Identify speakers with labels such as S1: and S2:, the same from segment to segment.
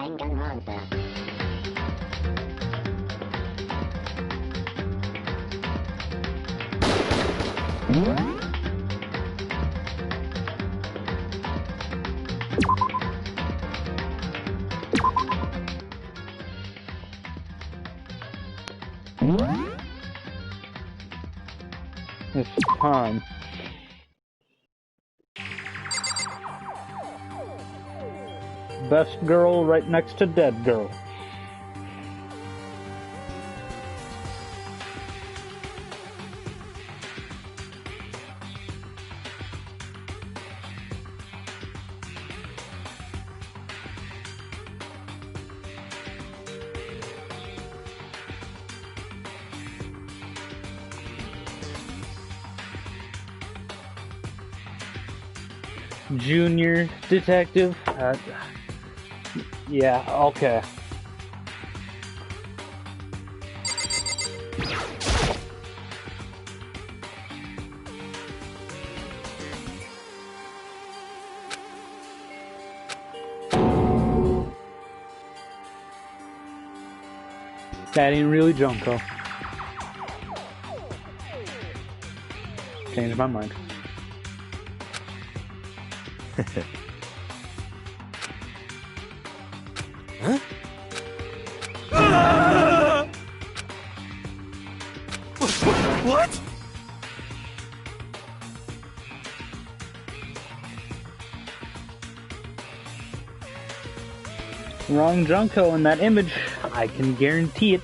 S1: Danganronpa.
S2: It's time. Best girl right next to dead girl. Junior detective? Yeah, okay. That ain't really Junko. Changed my mind.
S3: Huh? What?
S2: Wrong Junko in that image. I can guarantee it.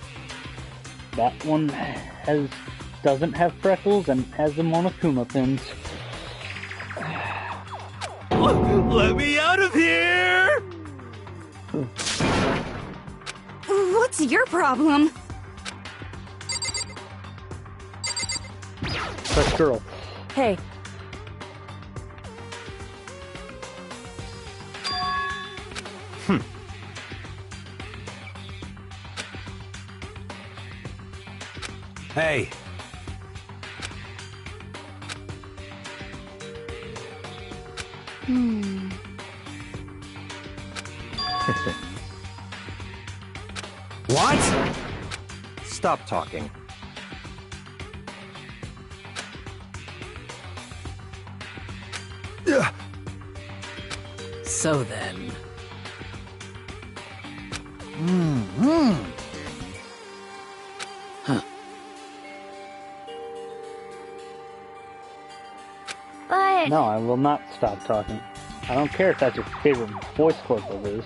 S2: That one doesn't have freckles and has the Monokuma pins.
S3: Let me out of here!
S4: What's your problem?
S2: Best girl.
S4: Hey.
S3: Hey. What? Stop talking.
S5: So then... Huh.
S4: But...
S2: No, I will not stop talking. I don't care if that's your favorite voice clip of his.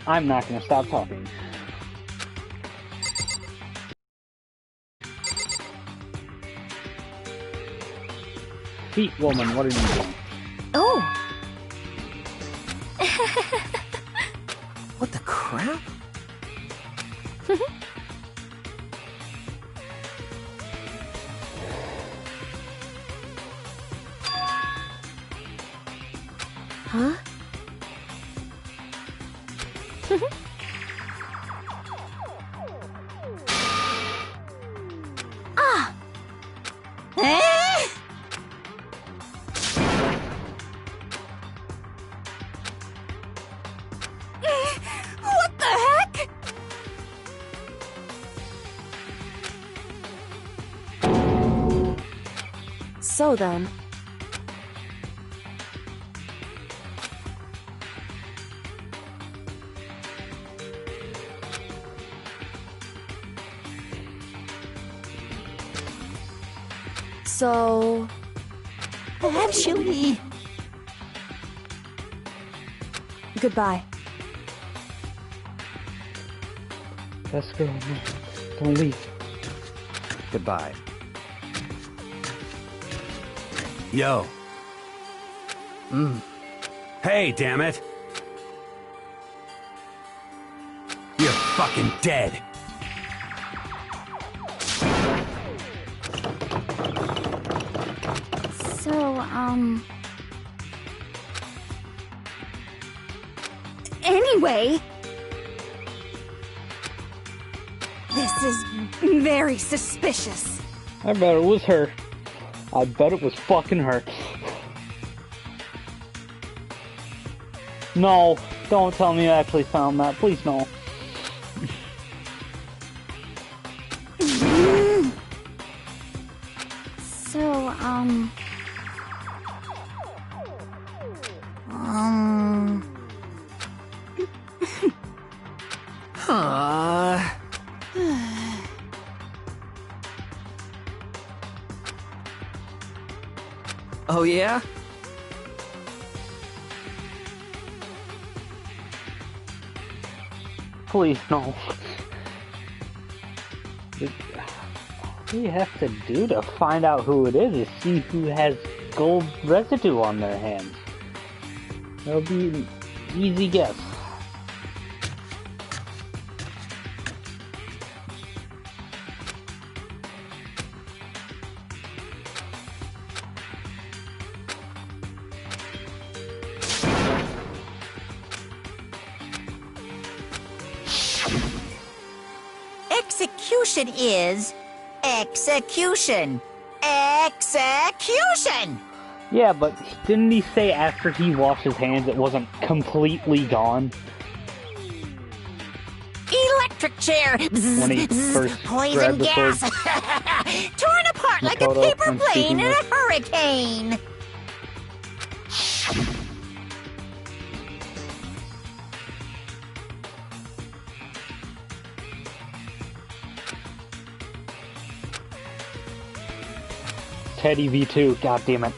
S2: I'm not gonna stop talking. Feet woman, what are you doing?
S4: Oh!
S3: What the crap?
S4: Huh? Ah! Eh? What the heck? So then... So... Actually... Goodbye.
S2: Best girl, no. Don't leave.
S3: Goodbye. Yo. Hey, damn it. You're fucking dead.
S4: So, Anyway... This is very suspicious.
S2: I bet it was her. I bet it was fucking her. No, don't tell me you actually found that. Please, no.
S4: So,
S3: Oh, yeah?
S2: Please, no. What you have to do to find out who it is see who has gold residue on their hands. That'll be an easy guess.
S1: Execution is execution. Execution!
S2: Yeah, but didn't he say after he washed his hands it wasn't completely gone?
S1: Electric chair.
S2: When he first
S1: Poison
S2: grabbed the
S1: gas.
S2: sword.
S1: Torn apart like a
S2: Makoto,
S1: paper
S2: I'm
S1: plane
S2: speaking
S1: in a
S2: with-
S1: hurricane.
S2: Teddy V2, god damn it.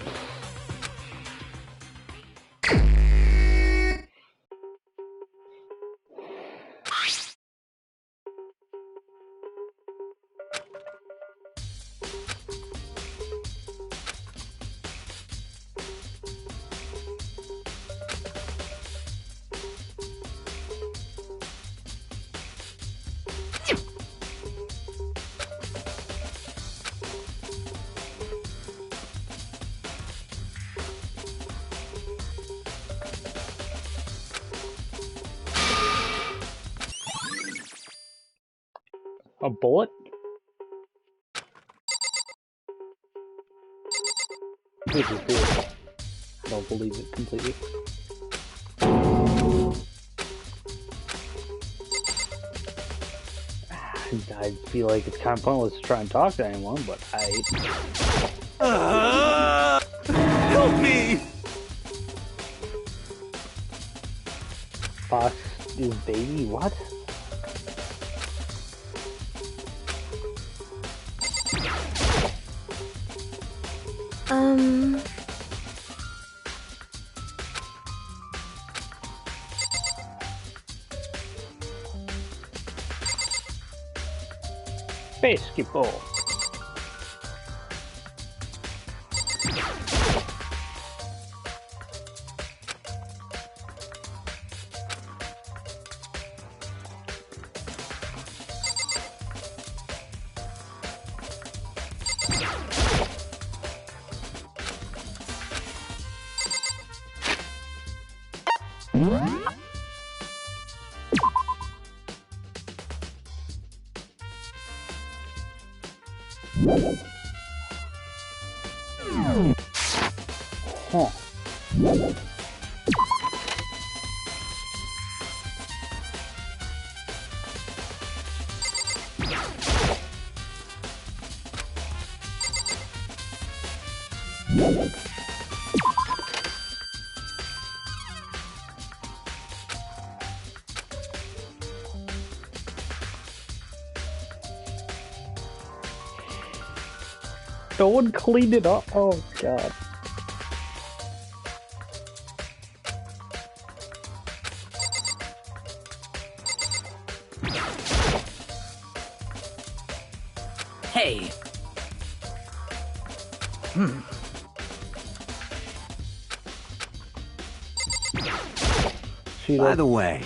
S2: A bullet? Which is weird. I don't believe it completely. I feel like it's kind of pointless to try and talk to anyone, but
S3: Help me!
S2: Fox is baby, what? Basketball. Huh. No one cleaned it up. Oh god.
S3: Hey!
S2: She
S3: By
S2: does.
S3: the way,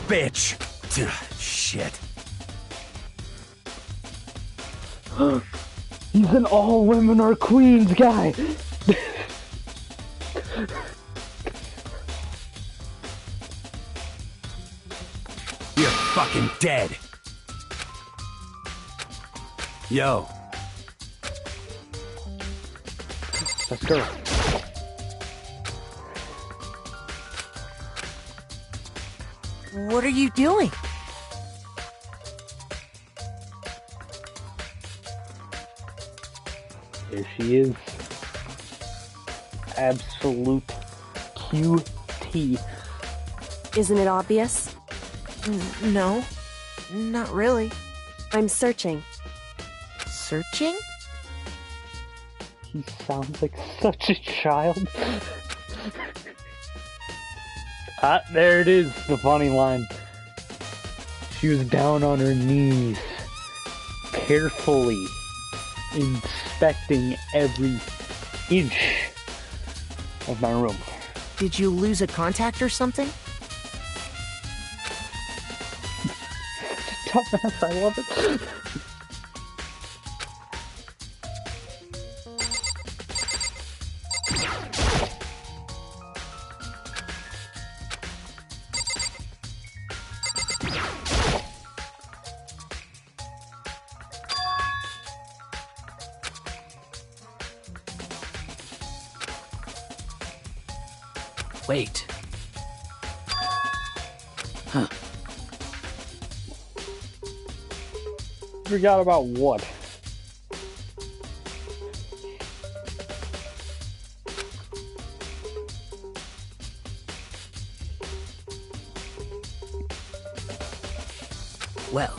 S3: bitch! Shit.
S2: He's an all women are queens guy.
S3: You're fucking dead. Yo.
S2: Let's go.
S1: What are you doing?
S2: There she is. Absolute QT.
S4: Isn't it obvious?
S1: No, not really.
S4: I'm searching.
S1: Searching?
S2: He sounds like such a child. Ah, there it is, the funny line. She was down on her knees, carefully inspecting every inch of my room.
S1: Did you lose a contact or something?
S2: Dumbass, I love it.
S3: Wait.
S2: Forgot about what?
S3: Well.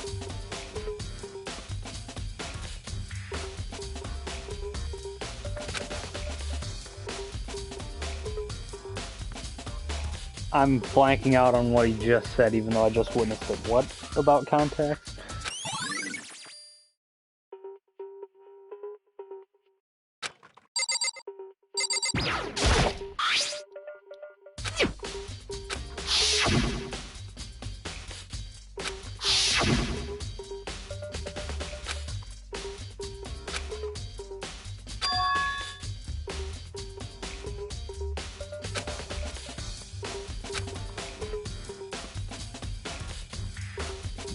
S2: I'm blanking out on what he just said, even though I just witnessed it. What about contacts?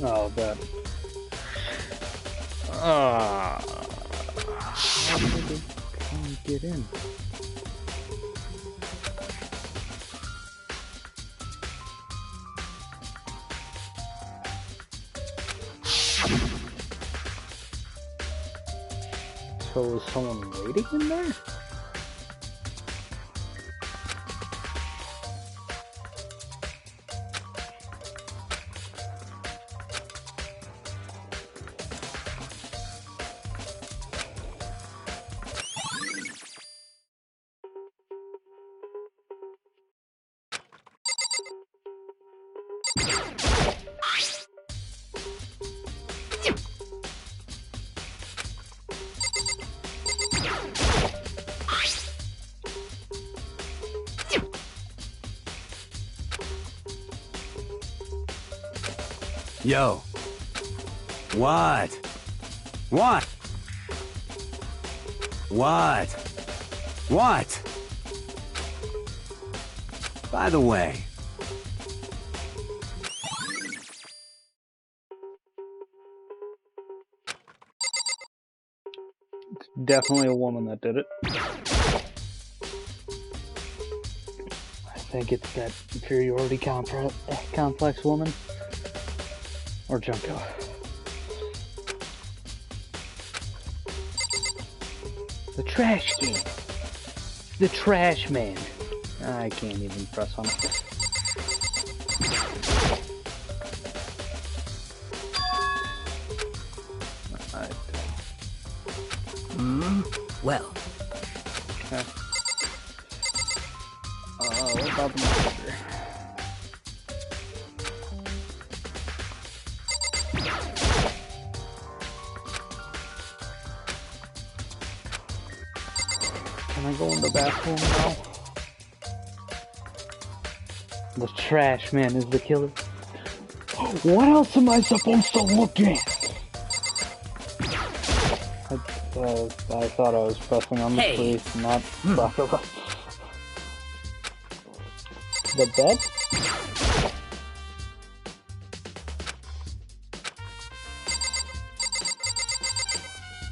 S2: Oh, that. How did it get in? So was someone waiting in there?
S3: Yo. What? What? What? What? By the way.
S2: It's definitely a woman that did it. I think it's that inferiority complex woman. Or Junko. The trash can. The trash man. I can't even press on it.
S3: Well.
S2: Okay. What about the monster? Can I go in the bathroom now? The trash man is the killer. What else am I supposed to look at? I thought I was pressing on the police, not Sakura. The bed?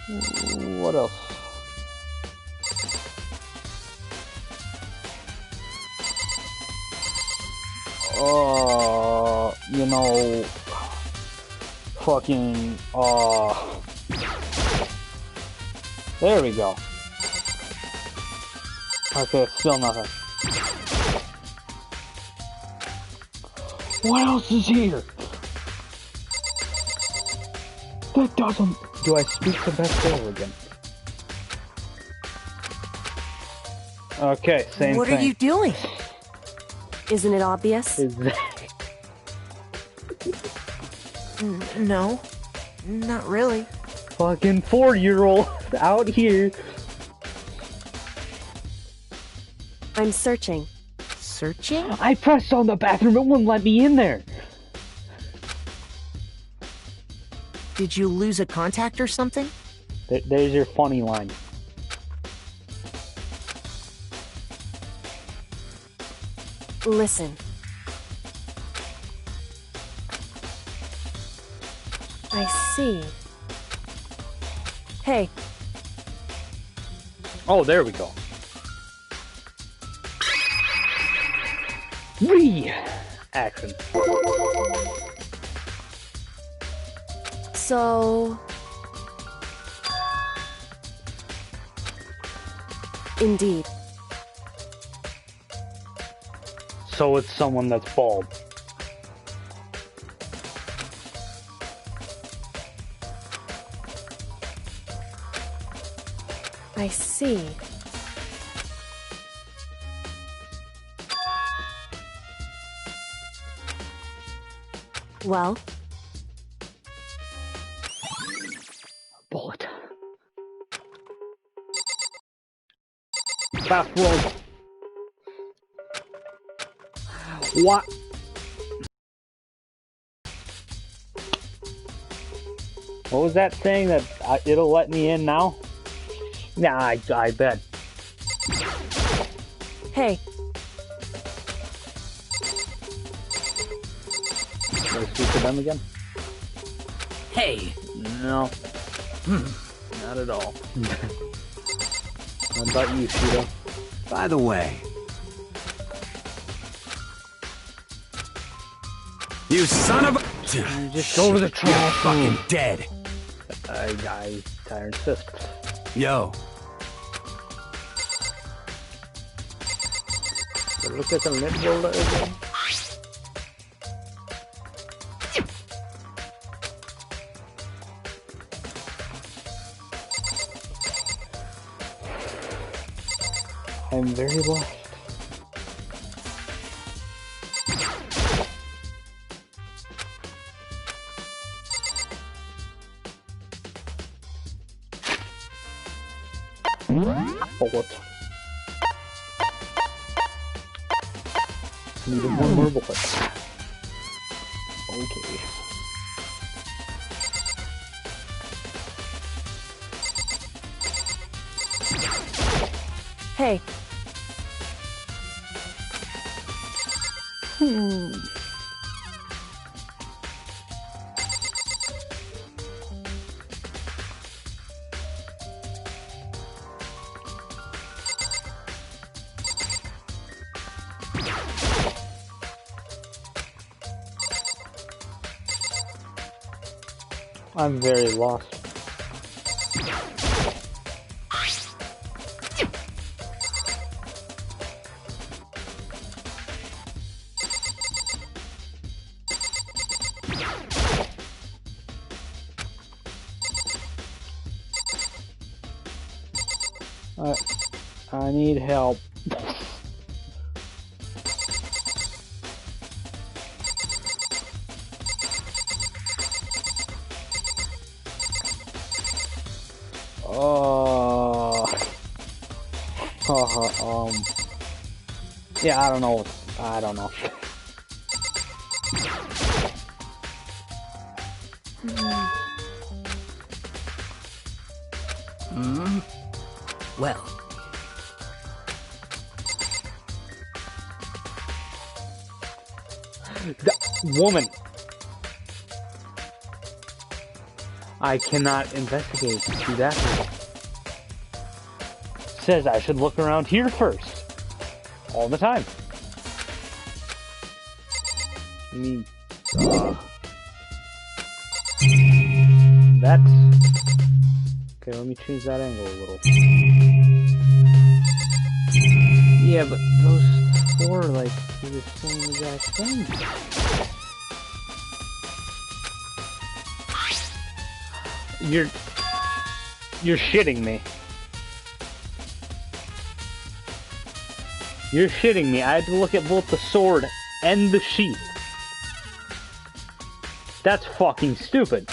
S2: What else? You know, fucking, there we go. Okay, still nothing. What else is here? That doesn't... Do I speak the best girl again? Okay, same
S1: What
S2: thing.
S1: are you doing?
S4: Isn't it obvious?
S2: Is that...
S1: No, not really.
S2: Fucking 4-year-old out here.
S4: I'm searching.
S1: Searching?
S2: I pressed on the bathroom, it wouldn't let me in there.
S1: Did you lose a contact or something?
S2: There's your funny line.
S4: Listen. I see. Hey,
S2: Oh, there we go. Action.
S4: so... Indeed.
S2: So it's someone that's bald.
S4: I see. Well,
S2: Bullet. Fast roll. What? What was that saying that it'll let me in now? Nah, I bet.
S4: hey,
S2: Should I speak to them again?
S3: Hey,
S2: No. Not at all. What about you, Shido?
S3: by the way, you son of a...
S2: Just go to the
S3: You're
S2: trash.
S3: fucking dead.
S2: I Tyrant Fist.
S3: Yo,
S2: Look at the lip builder again. I'm very lost. Bullet. Needed one more bullet. Okay.
S4: hey,
S2: I'm very lost. I need help. Yeah, I don't know. I don't know.
S3: well,
S2: Woman. I cannot investigate. Do that. Says I should look around here first. All the time. Me. That's... Okay, let me change that angle a little. Yeah, but those four, like, do the same exact thing. You're shitting me. You're shitting me. I had to look at both the sword and the sheath. That's fucking stupid.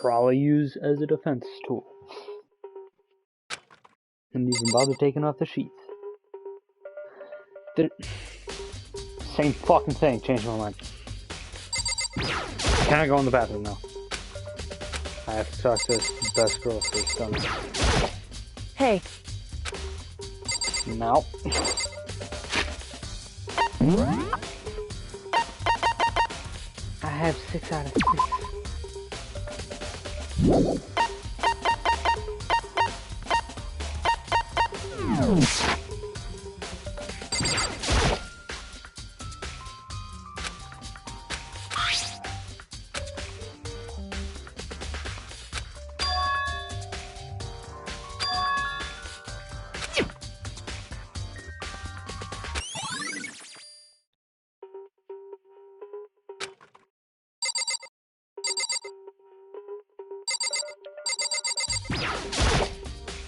S2: Probably use as a defense tool. And even bother taking off the sheath. Same fucking thing, changed my mind. Can I go in the bathroom now? I have to talk to the best girl for this done.
S4: Hey.
S2: No. I have 6 out of 6.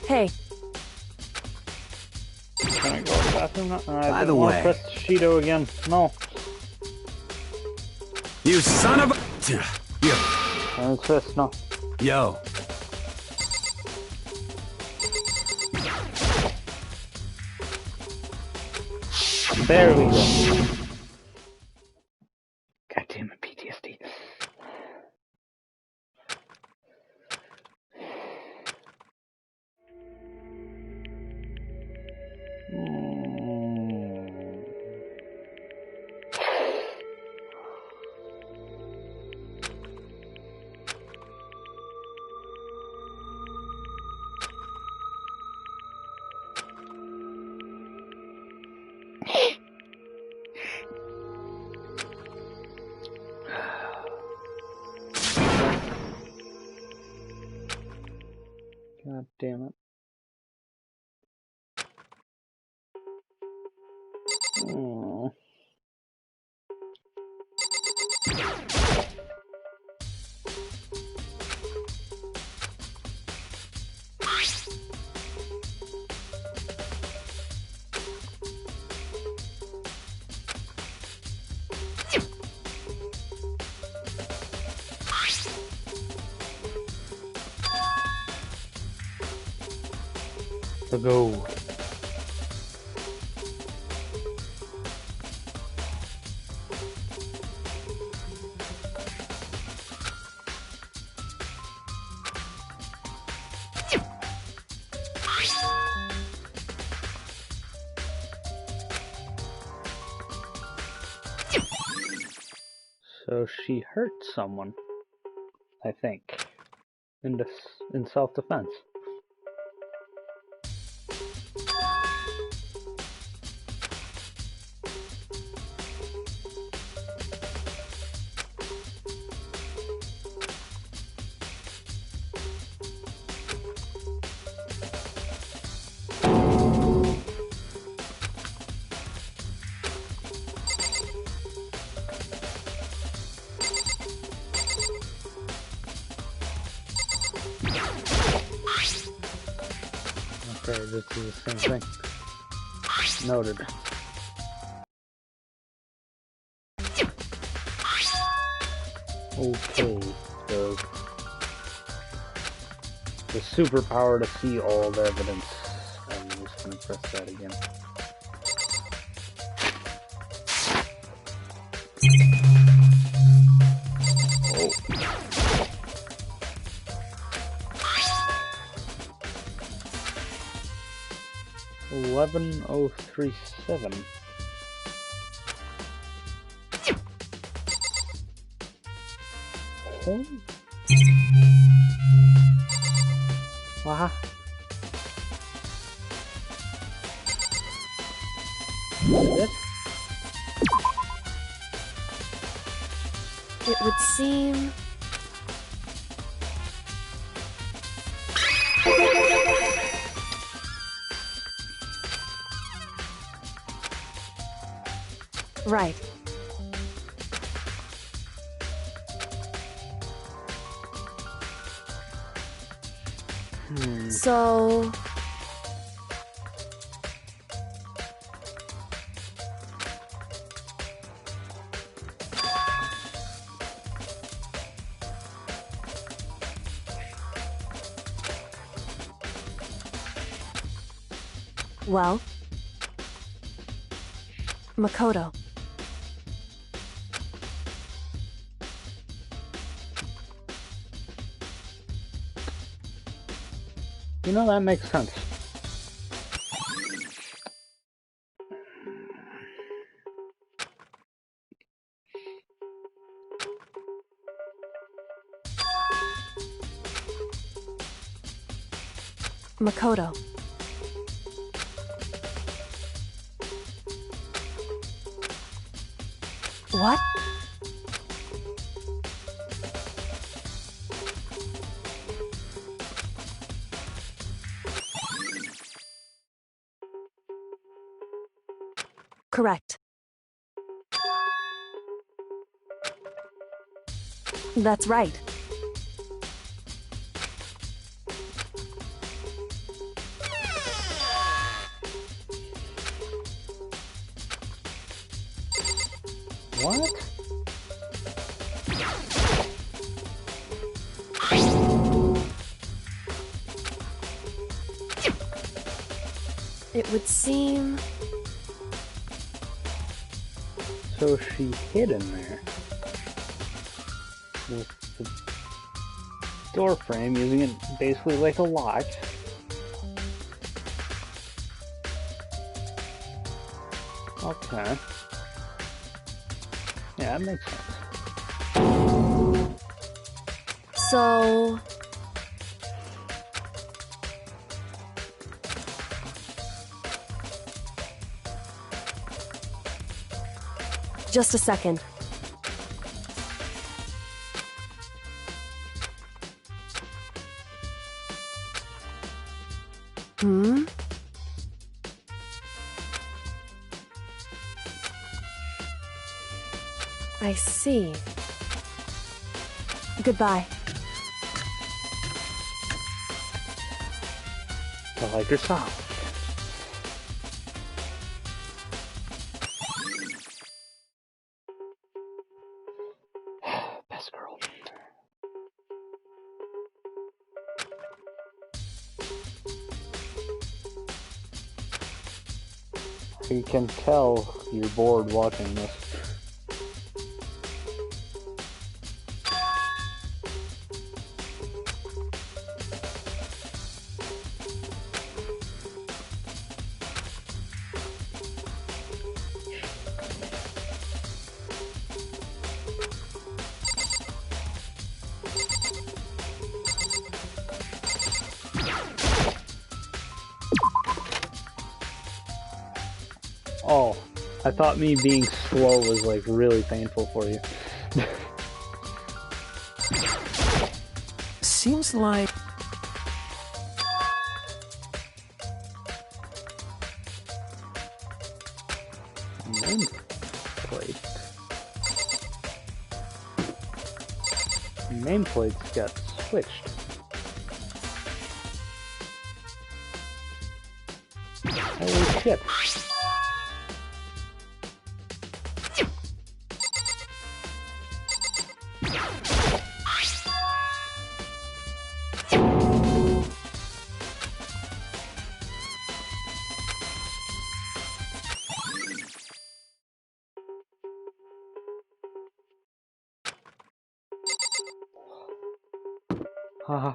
S4: Hey.
S2: Can I go to the bathroom now?
S3: By the way,
S2: press Shido again. No.
S3: You son of a... Yo.
S2: It's this, no.
S3: Yo.
S2: There we go. God damn it, PTSD. God damn it. Oh. To go. So she hurt someone, I think, in self-defense. Okay, this is the same thing. Noted. Okay, so the superpower to see all the evidence. I'm just gonna press that again. 11037. Oh. Wow. It?
S4: It would seem... Right. So... Well... Makoto.
S2: You know, that makes sense.
S4: Makoto. What? Correct. That's right.
S2: What?
S4: It would seem...
S2: So she hid in there with the door frame, using it basically like a lock. Okay. Yeah, that makes sense.
S4: So... Just a second. Hmm? I see. Goodbye.
S2: I like her song. Best girl. You can tell you're bored watching this. Oh, I thought me being slow was like really painful for you.
S3: Seems like...
S2: Nameplate. Nameplates got switched. Holy shit. Haha.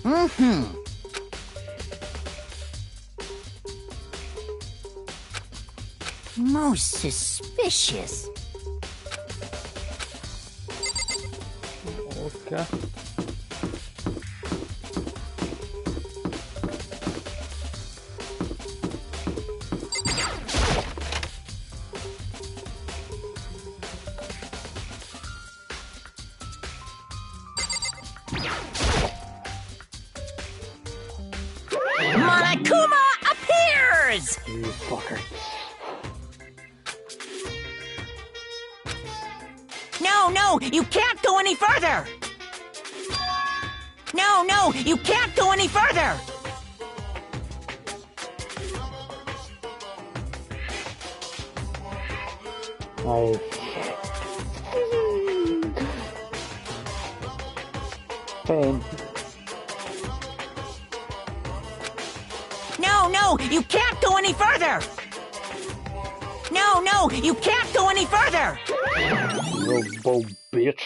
S1: Mm-hmm. Most suspicious.
S2: Okay.
S1: Monokuma appears!
S2: You fucker.
S1: No, you can't go any further! No, you can't go any further!
S2: Oh. Pain.
S1: No, you can't go any further! No, you can't go any further!
S2: Robo bitch.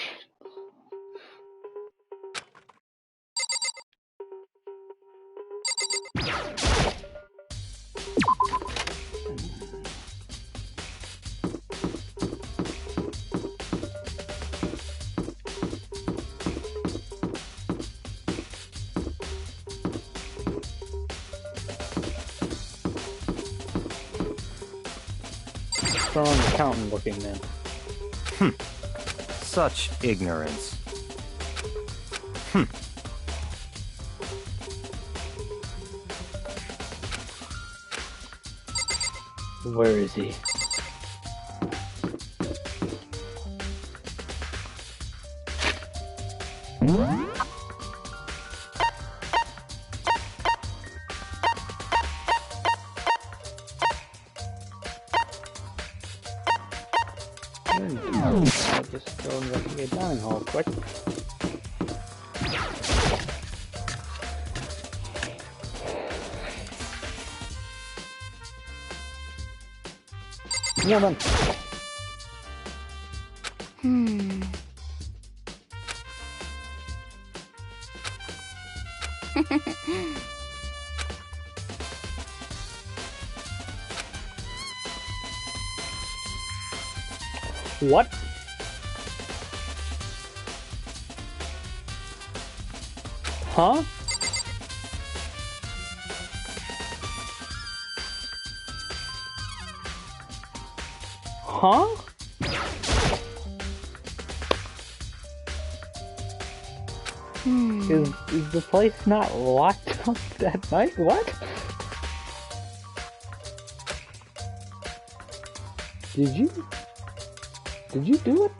S2: Strong accountant looking man.
S3: Such ignorance.
S2: Where is he? I'll just go investigate dining hall quick. Woman. What? Huh? Huh? Is the place not locked up at night? What? Did you do it?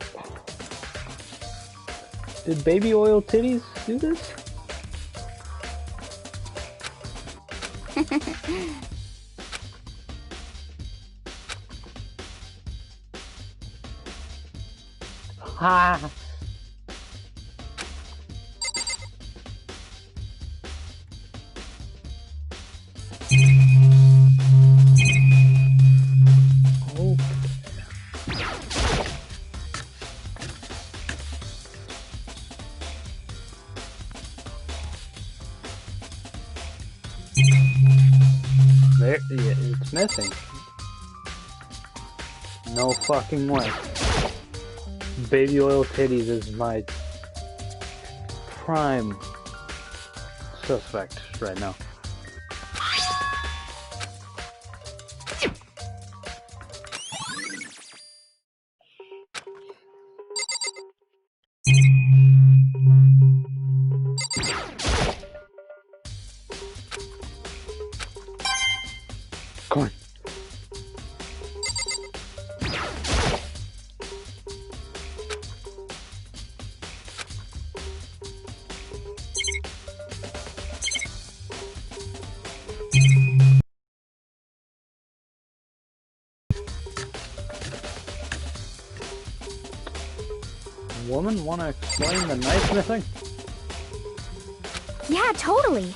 S2: Did baby oil titties do this? Ha! Oh. There, yeah, it's missing. No fucking way. Baby oil titties is my prime suspect right now. Come on. Woman, wanna explain the knife missing?
S5: Yeah, totally.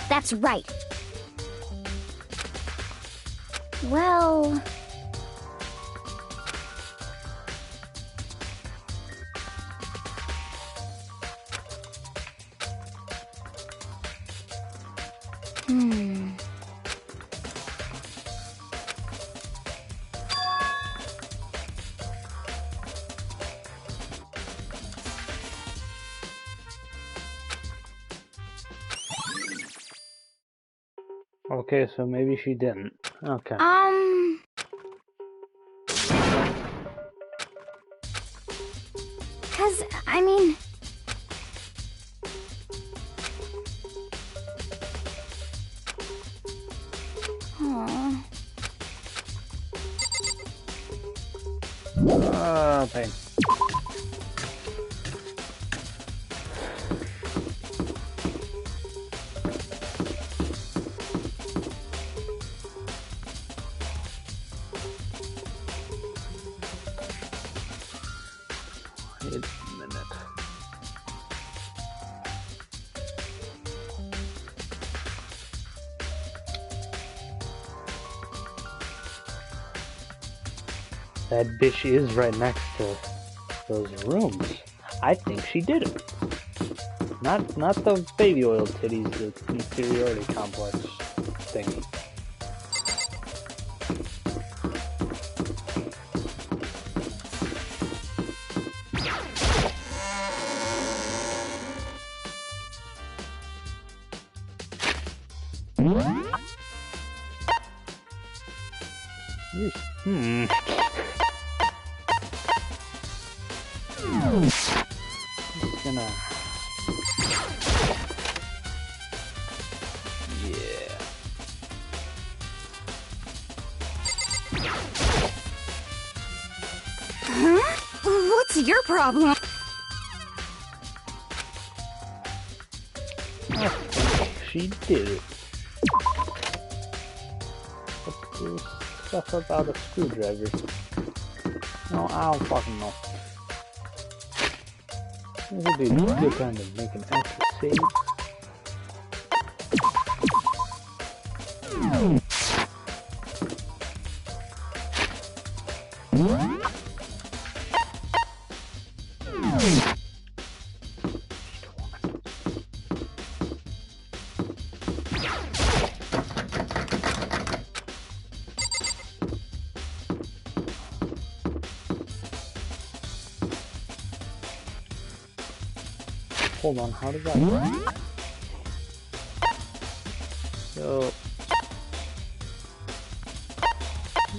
S5: That's right. Well...
S2: Okay, so maybe she didn't. Okay.
S5: Cause, I mean... Aww.
S2: Pain. Wait a minute. That bitch is right next to those rooms. I think she did it. Not the baby oil titties, the inferiority complex thingy. Hmm. Just gonna... Yeah.
S5: Huh? What's your problem?
S2: I think she did it. But there's stuff about a screwdriver. No, I don't fucking know. This would be a good time to make an extra save. Hold on, how does that work? So,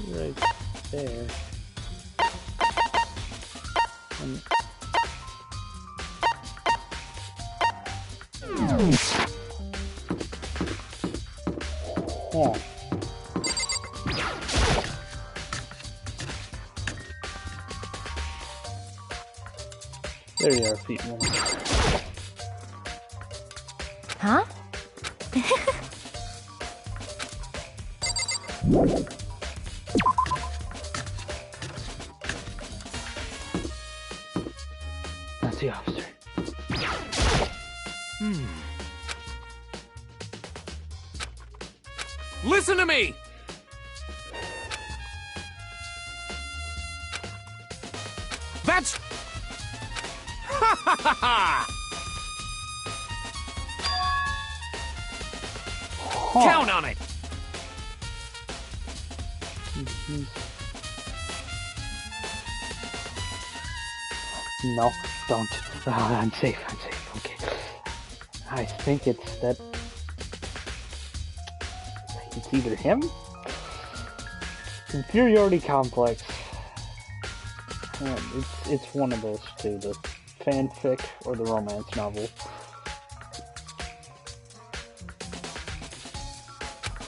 S2: right there. And oh. There you are, feet woman.
S5: Huh?
S2: That's the officer.
S3: Listen to me! That's... Ha ha ha ha! Count on it!
S2: No, don't. I'm safe, okay. I think it's that... It's either him? Inferiority complex. It's one of those two, the fanfic or the romance novel.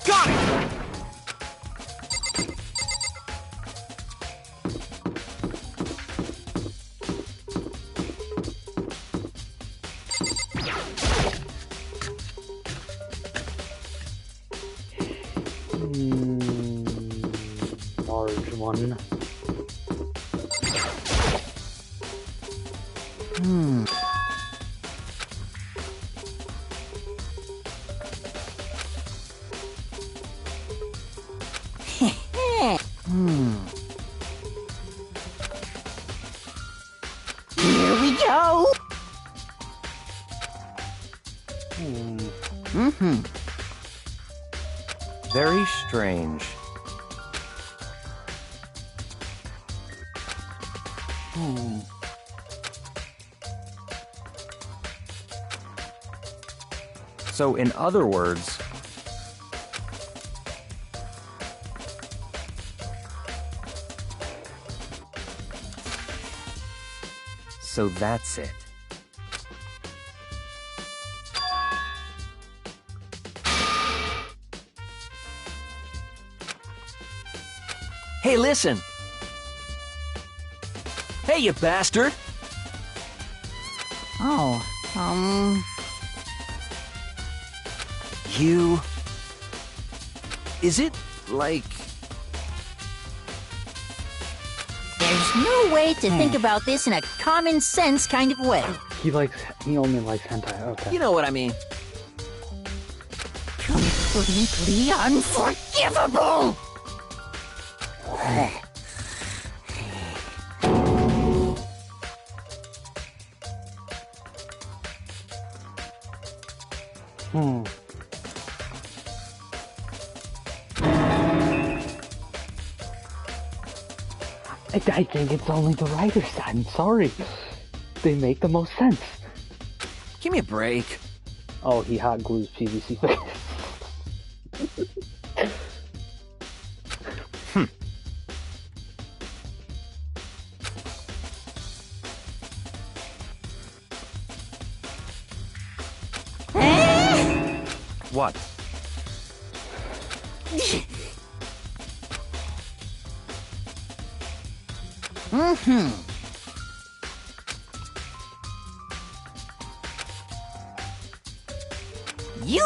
S3: Got it!
S2: Large one.
S1: Here we go.
S6: Very strange. So, in other words, So that's it.
S3: Hey, listen! Hey, you bastard!
S5: Oh,
S3: You... Is it, like...
S7: There's no way to think about this in a common sense kind of way.
S2: He only likes hentai, okay.
S3: You know what I mean.
S7: Completely unforgivable!
S2: I think it's only the writers. I'm sorry. They make the most sense.
S3: Give me a break.
S2: Oh, he hot glues PVC face.
S6: What?
S7: You...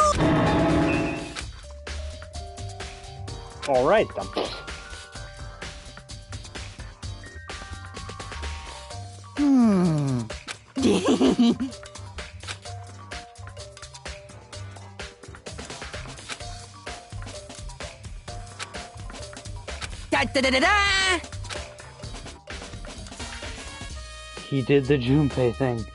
S2: Alright then.
S7: Da-da-da-da-da!
S2: He did the Junpei thing.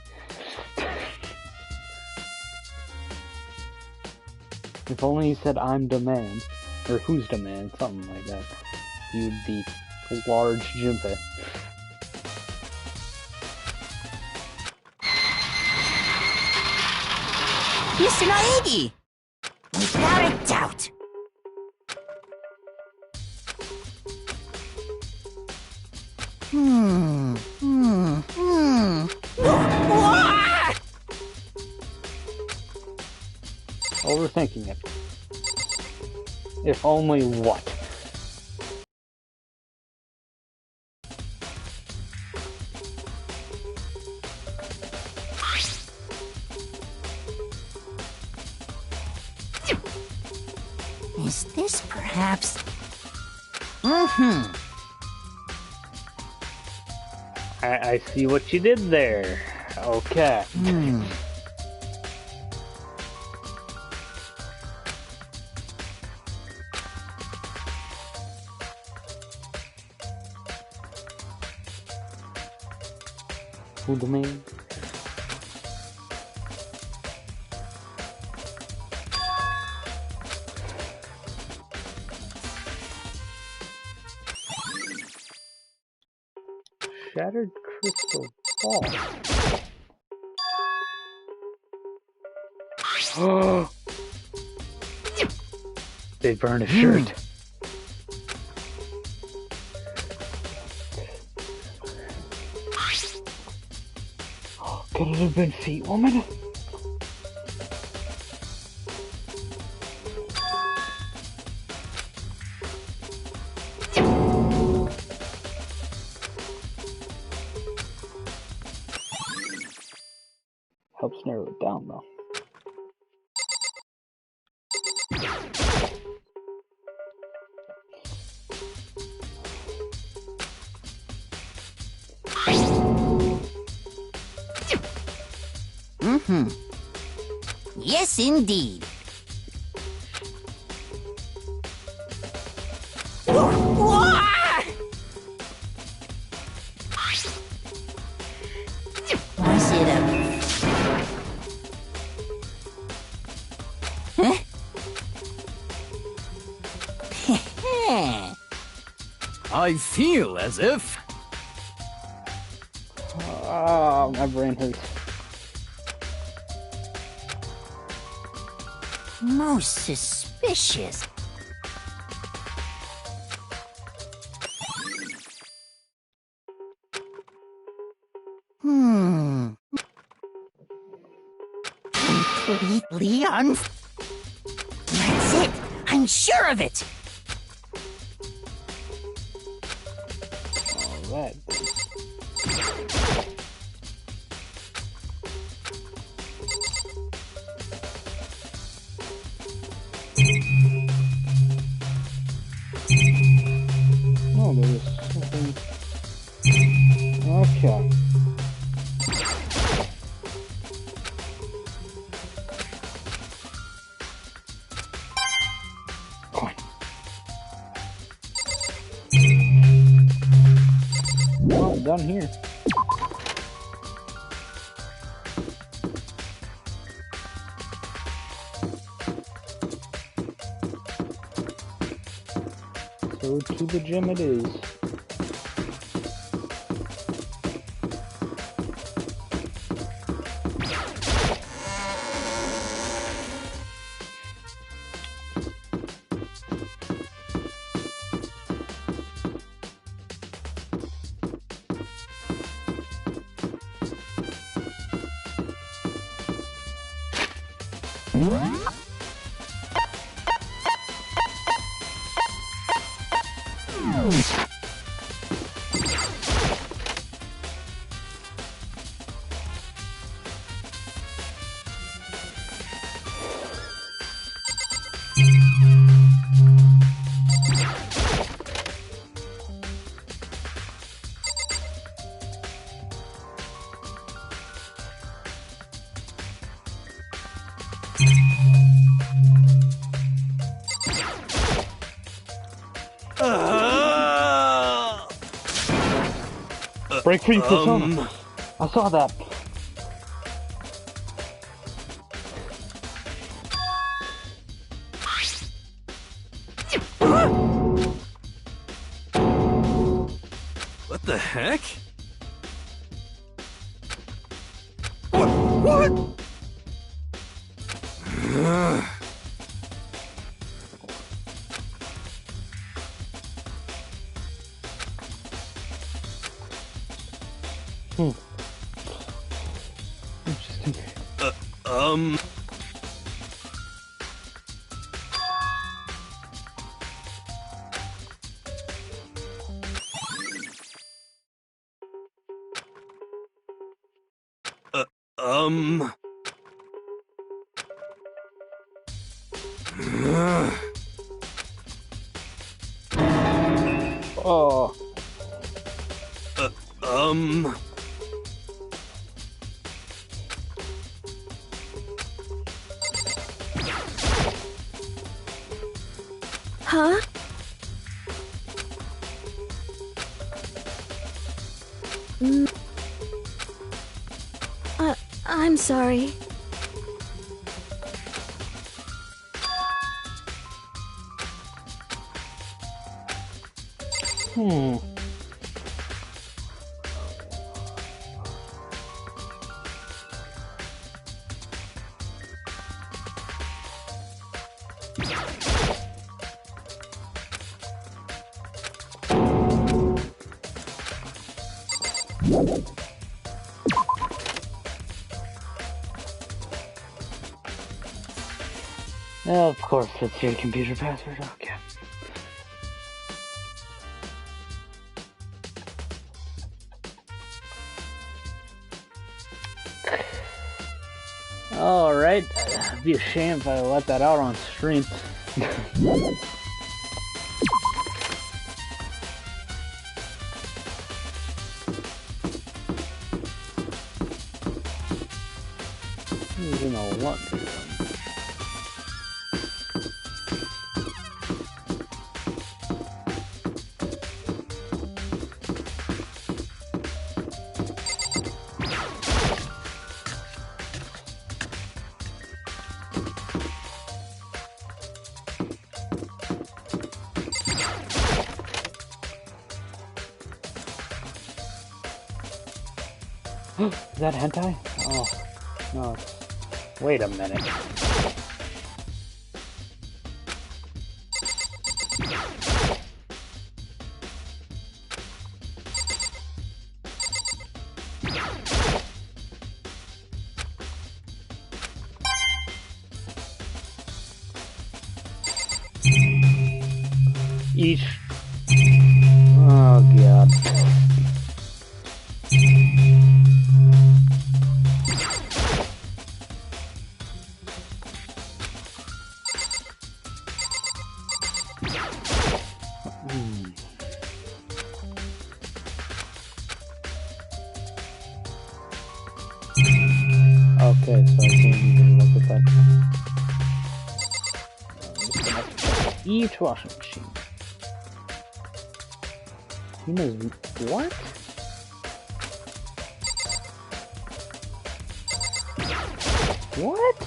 S2: If only he said I'm the man, or who's the man, something like that. You'd be large Junpei.
S7: Mr. Naegi! Without a doubt!
S2: Overthinking it. If only what?
S7: Is this perhaps...
S2: I see what you did there. Okay. Who the man? Shattered crystal ball. Oh! They burn a shirt. Could it have been Feet Woman? Helps narrow it down though.
S7: Yes, indeed. Was it a... Huh?
S3: I feel as if...
S2: Oh, my brain hurts.
S7: Most suspicious. That's it! I'm sure of it!
S2: Alright. Oh, there's something. Okay. Coin. Well, I'm done here. So to the gym it is. Break free, Persona. I saw that.
S3: What the heck? What?
S2: Interesting. Oh.
S4: Huh? I'm sorry. Of course, it's your computer password. Okay. Alright, it'd be a shame if I let that out on stream. Who's in a laundry room? Is that hentai? Oh, no. Wait a minute.
S2: Eesh. Oh, God. Okay, so I can't even look at that. I'm just gonna check each washing machine. He knows what? What?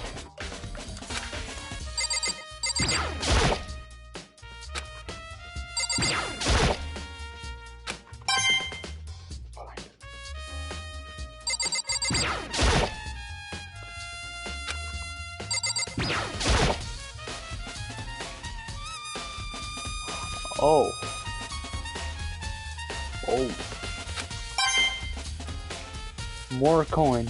S2: Oh. Oh. More coin.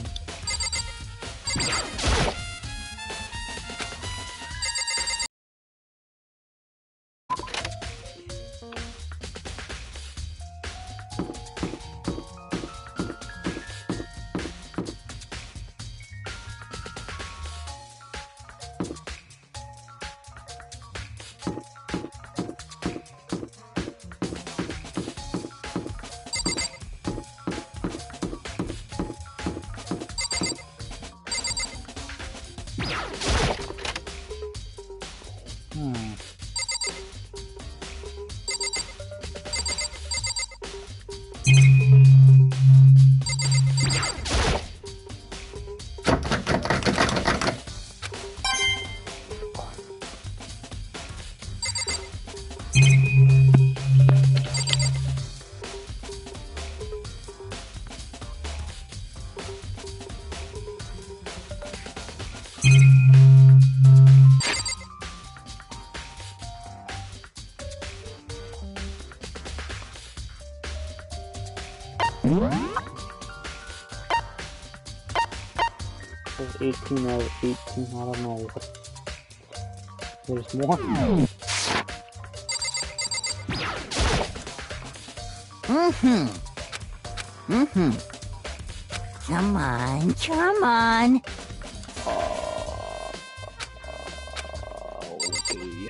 S2: There's 18 out of 18, I don't know what. There's more.
S7: Come on, come on.
S2: Okay.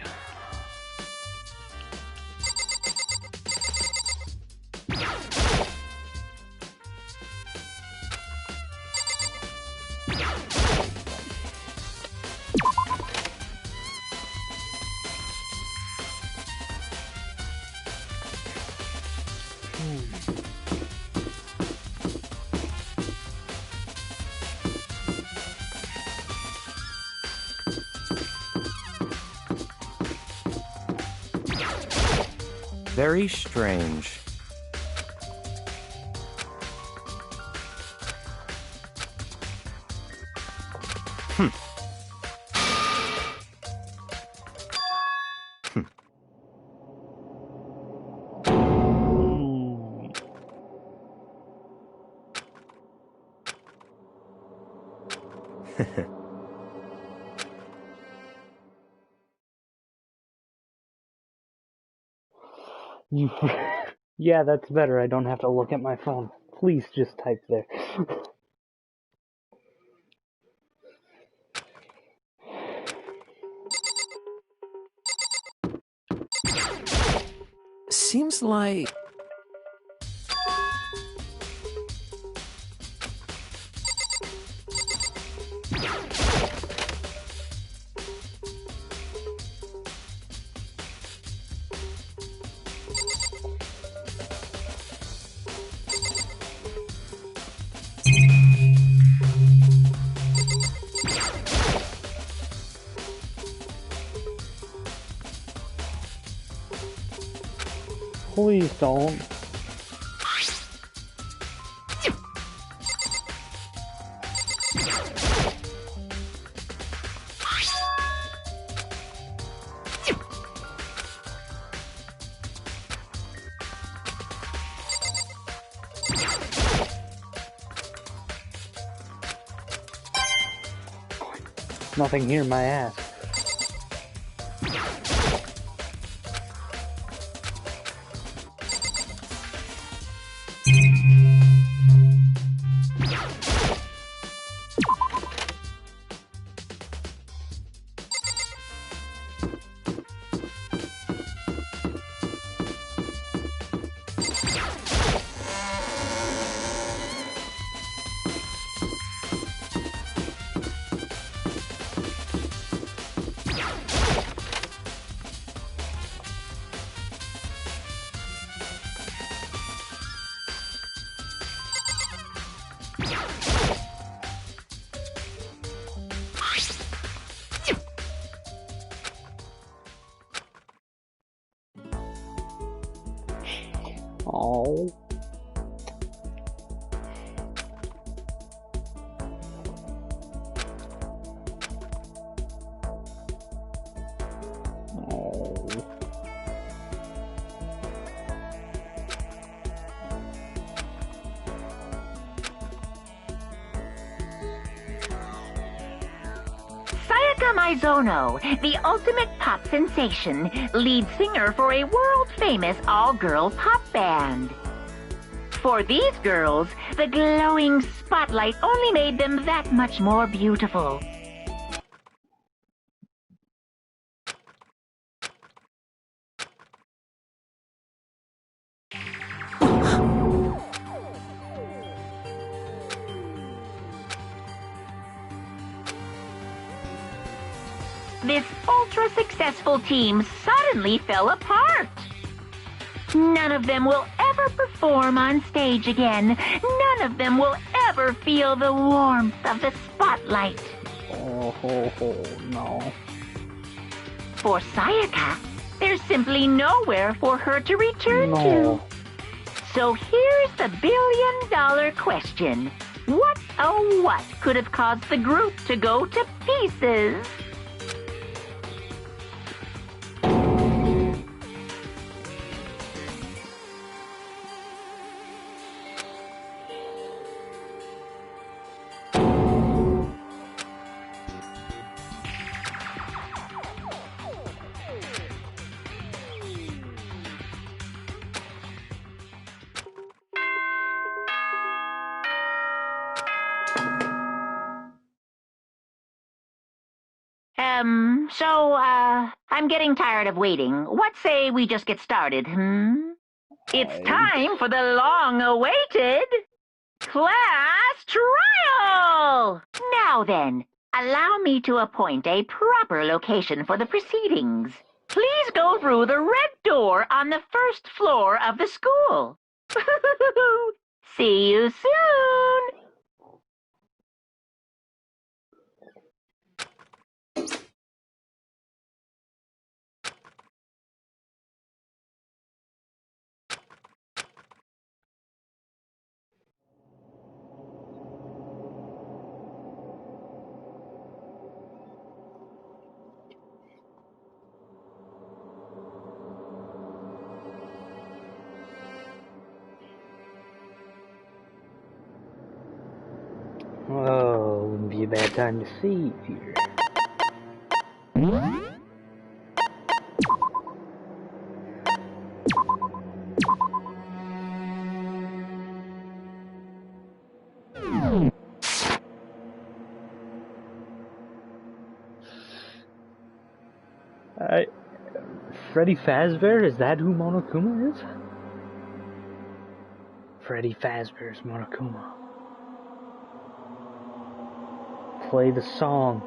S6: Very strange.
S2: You. Yeah, that's better. I don't have to look at my phone. Please just type there.
S6: Seems like...
S2: Please don't. Nothing here, my ass. Oh.
S8: Sayaka Maizono, the ultimate pop sensation, lead singer for a world-famous all-girl pop band. For these girls, the glowing spotlight only made them that much more beautiful. This ultra-successful team suddenly fell apart. None of them will ever perform on stage again. None of them will ever feel the warmth of the spotlight.
S2: Oh, no.
S8: For Sayaka, there's simply nowhere for her to return to. So here's the billion-dollar question. What, oh what, could have caused the group to go to pieces? I'm getting tired of waiting. What say we just get started, It's time for the long-awaited class trial! Now then, allow me to appoint a proper location for the proceedings. Please go through the red door on the first floor of the school. See you soon!
S2: Oh, wouldn't be a bad time to save here. Freddy Fazbear, is that who Monokuma is? Freddy Fazbear's Monokuma. Play the song.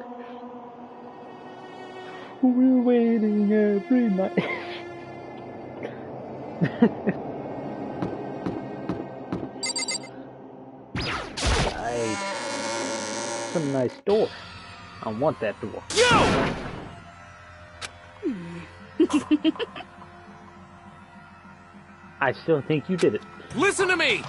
S2: We're waiting every night. Nice. It's a nice door. I want that door.
S3: Yo!
S2: I still think you did it.
S3: Listen to me!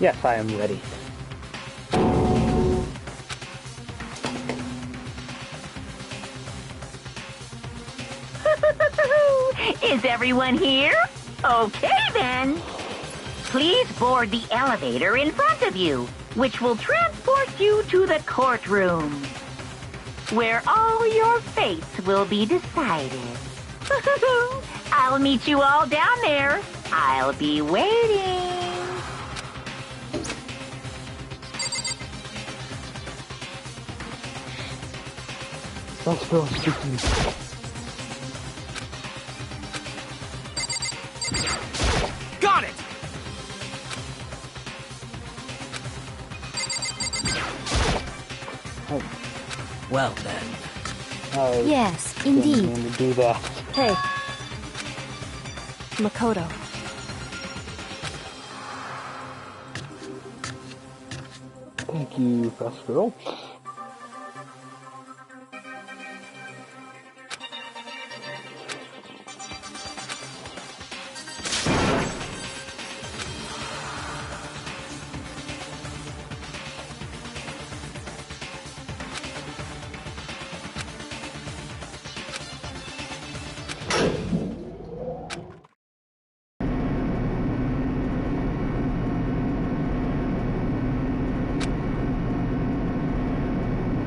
S2: Yes, I am ready.
S8: Is everyone here? Okay then. Please board the elevator in front of you, which will transport you to the courtroom, where all your fates will be decided. I'll meet you all down there. I'll be waiting.
S2: Let's go, Sticky.
S3: Got it!
S2: Oh.
S6: Well then.
S2: Oh,
S5: Yes,
S2: didn't
S5: indeed.
S2: mean to do that.
S5: Hey. Makoto.
S2: Thank you, Fast Girl.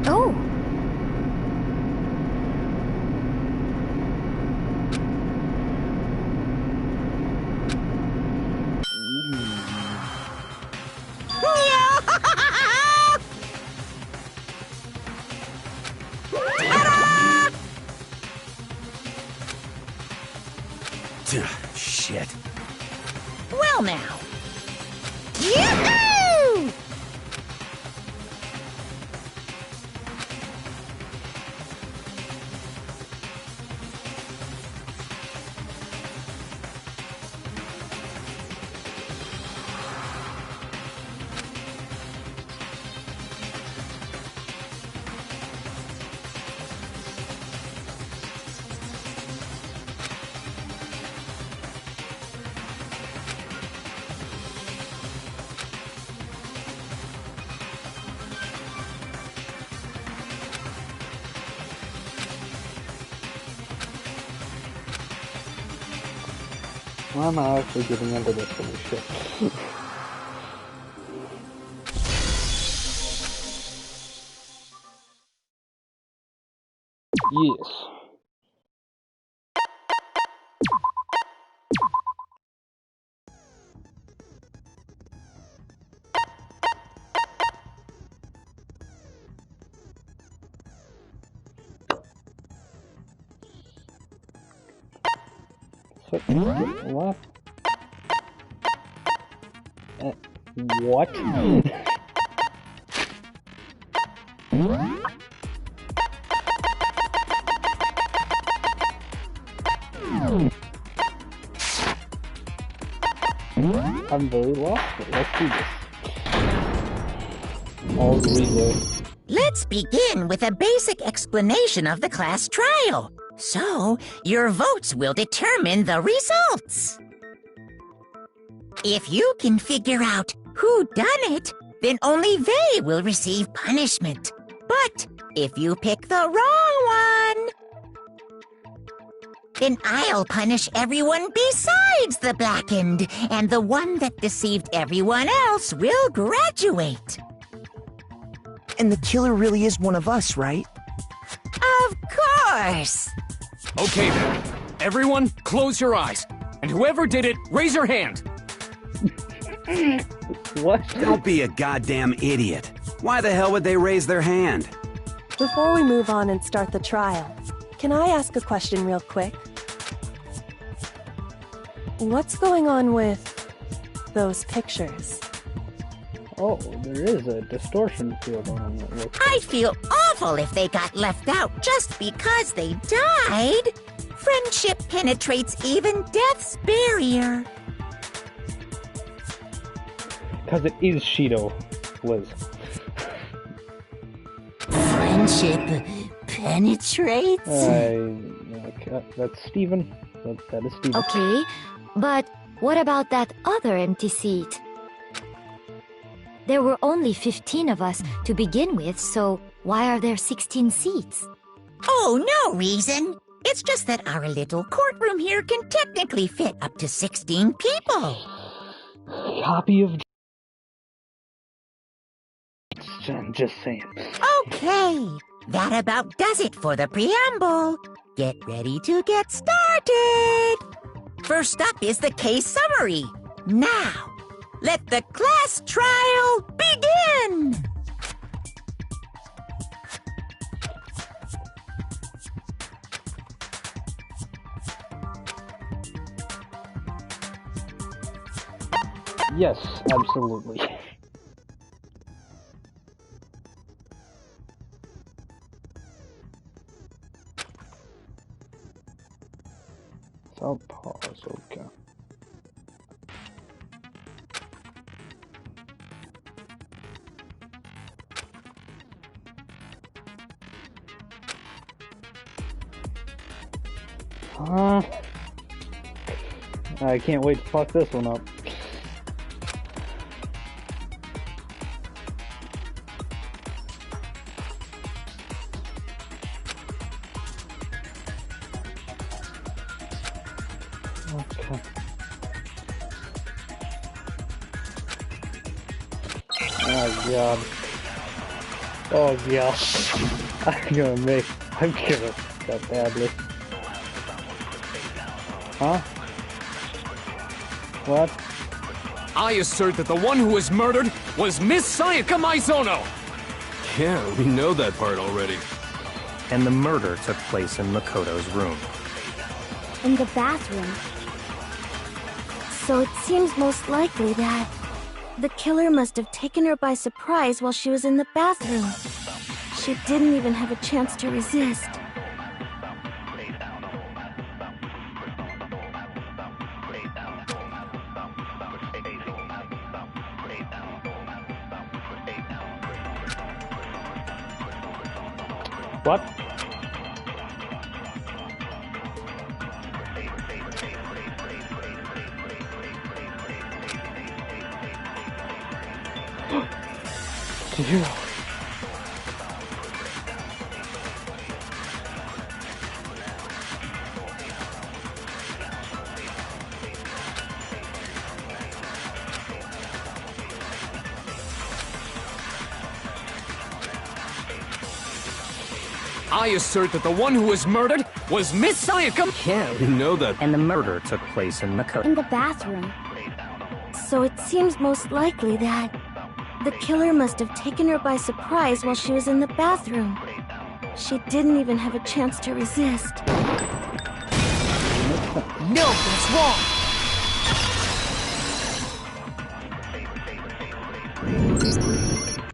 S5: Oh!
S3: Shit.
S7: Well now.
S5: Yahoo!
S2: I'm not actually getting into this holy shit. Yes. So, what? What? I'm very lost. Let's do this. All the way.
S7: Let's begin with a basic explanation of the class trial. So, your votes will determine the results. If you can figure out who done it, then only they will receive punishment. But if you pick the wrong one, then I'll punish everyone besides the blackened, and the one that deceived everyone else will graduate.
S1: And the killer really is one of us, right?
S7: Of course!
S3: Okay then. Everyone, close your eyes. And whoever did it, raise your hand.
S2: What?
S9: Don't be a goddamn idiot. Why the hell would they raise their hand?
S10: Before we move on and start the trial, can I ask a question real quick? What's going on with those pictures?
S2: Oh, there is a distortion field on it.
S7: I'd feel awful if they got left out just because they died. Friendship penetrates even death's barrier.
S2: Because it is Shido, Liz.
S7: Friendship penetrates?
S2: Okay, that's Steven. That is Steven.
S5: Okay, but what about that other empty seat? There were only 15 of us to begin with, so why are there 16 seats?
S7: Oh, no reason. It's just that our little courtroom here can technically fit up to 16 people.
S2: Copy of... I'm just saying.
S7: Okay, that about does it for the preamble. Get ready to get started. First up is the case summary. Now, let the class trial begin!
S2: Yes, absolutely. I'll pause, okay. I can't wait to fuck this one up. Okay. Oh god. Oh god. I'm gonna fuck that badly. Huh? What?
S3: I assert that the one who was murdered was Miss Sayaka Maizono!
S11: Yeah, we know that part already.
S6: And the murder took place in Makoto's room.
S5: In the bathroom. So it seems most likely that the killer must have taken her by surprise while she was in the bathroom. She didn't even have a chance to resist.
S2: What? Did you?
S3: I assert that the one who was murdered was Miss Sayaka.
S11: Yeah, we know that.
S6: And the murder took place in Makoto.
S5: In the bathroom. So it seems most likely that the killer must have taken her by surprise while she was in the bathroom. She didn't even have a chance to resist.
S3: No, that's wrong!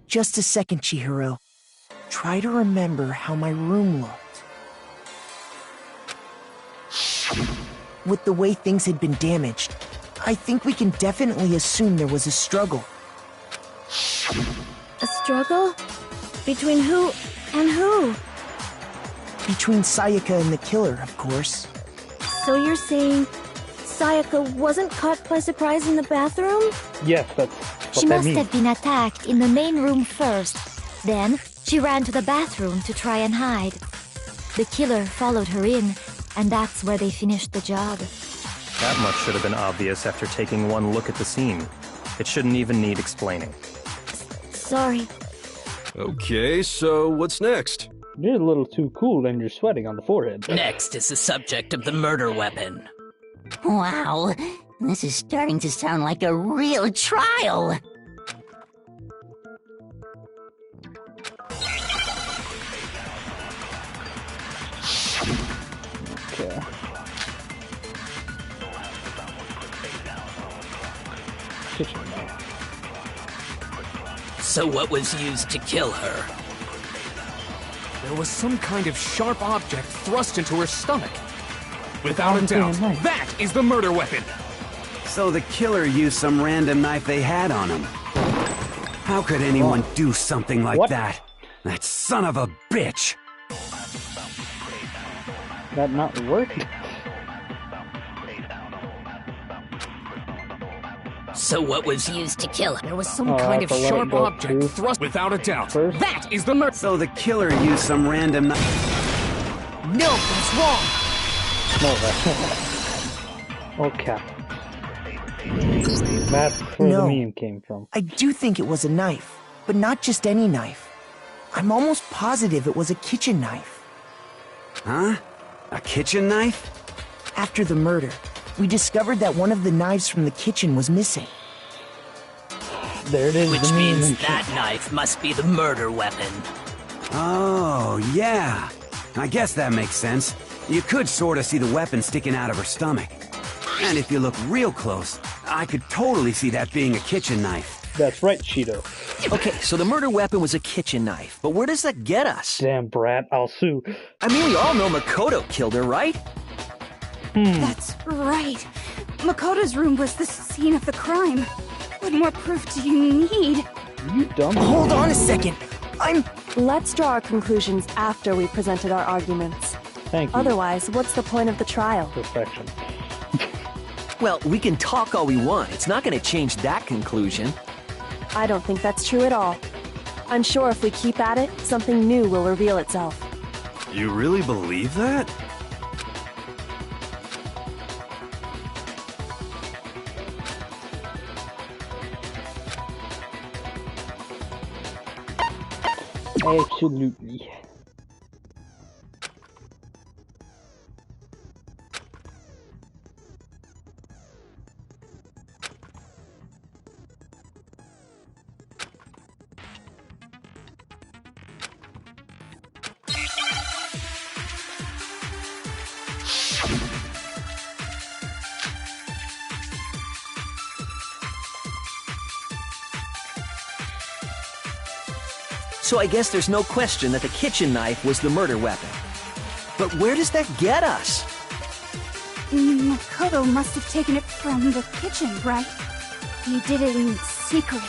S1: Just a second, Chihiro. Try to remember how my room looked. With the way things had been damaged, I think we can definitely assume there was a struggle.
S5: A struggle? Between who and who?
S1: Between Sayaka and the killer, of course.
S5: So you're saying Sayaka wasn't caught by surprise in the bathroom?
S2: Yes, that's what
S5: She
S2: that
S5: must
S2: means.
S5: have been attacked in the main room first. Then, she ran to the bathroom to try and hide. The killer followed her in, and that's where they finished the job.
S6: That much should have been obvious after taking one look at the scene. It shouldn't even need explaining.
S5: Sorry.
S11: Okay, so what's next?
S2: You're a little too cool and you're sweating on the forehead.
S12: Next is the subject of the murder weapon.
S7: Wow, this is starting to sound like a real trial.
S2: Okay. Kitchen knife.
S12: So what was used to kill her?
S3: There was some kind of sharp object thrust into her stomach. Without a doubt, that is the murder weapon!
S9: So the killer used some random knife they had on him. How could anyone do something like that? That son of a bitch!
S2: That not work?
S12: So what was used to kill her?
S3: There was some kind of sharp object thrust. Without a doubt, that is the murder.
S9: So the killer used some random knife.
S3: No, that's wrong!
S2: No, that's okay. That's where
S1: No.
S2: the meme came from.
S1: I do think it was a knife, but not just any knife. I'm almost positive it was a kitchen knife.
S9: Huh? A kitchen knife?
S1: After the murder, we discovered that one of the knives from the kitchen was missing.
S2: There it is.
S12: Which
S2: the meme
S12: means
S2: and
S12: that knife must be the murder weapon.
S9: Oh, yeah. I guess that makes sense. You could sort of see the weapon sticking out of her stomach. And if you look real close, I could totally see that being a kitchen knife.
S2: That's right, Cheeto.
S13: Okay, so the murder weapon was a kitchen knife, but where does that get us?
S2: Damn, brat, I'll sue.
S13: I mean, we all know Makoto killed her, right?
S14: That's right. Makoto's room was the scene of the crime. What more proof do you need?
S2: You dumb.
S1: Hold on a second.
S10: Let's draw our conclusions after we presented our arguments.
S2: Thank you.
S10: Otherwise, what's the point of the trial?
S2: Perfection.
S13: Well, we can talk all we want. It's not going to change that conclusion.
S10: I don't think that's true at all. I'm sure if we keep at it, something new will reveal itself.
S11: You really believe that?
S2: Absolutely.
S13: So I guess there's no question that the kitchen knife was the murder weapon. But where does that get us?
S14: Makoto must have taken it from the kitchen, right? He did it in secret,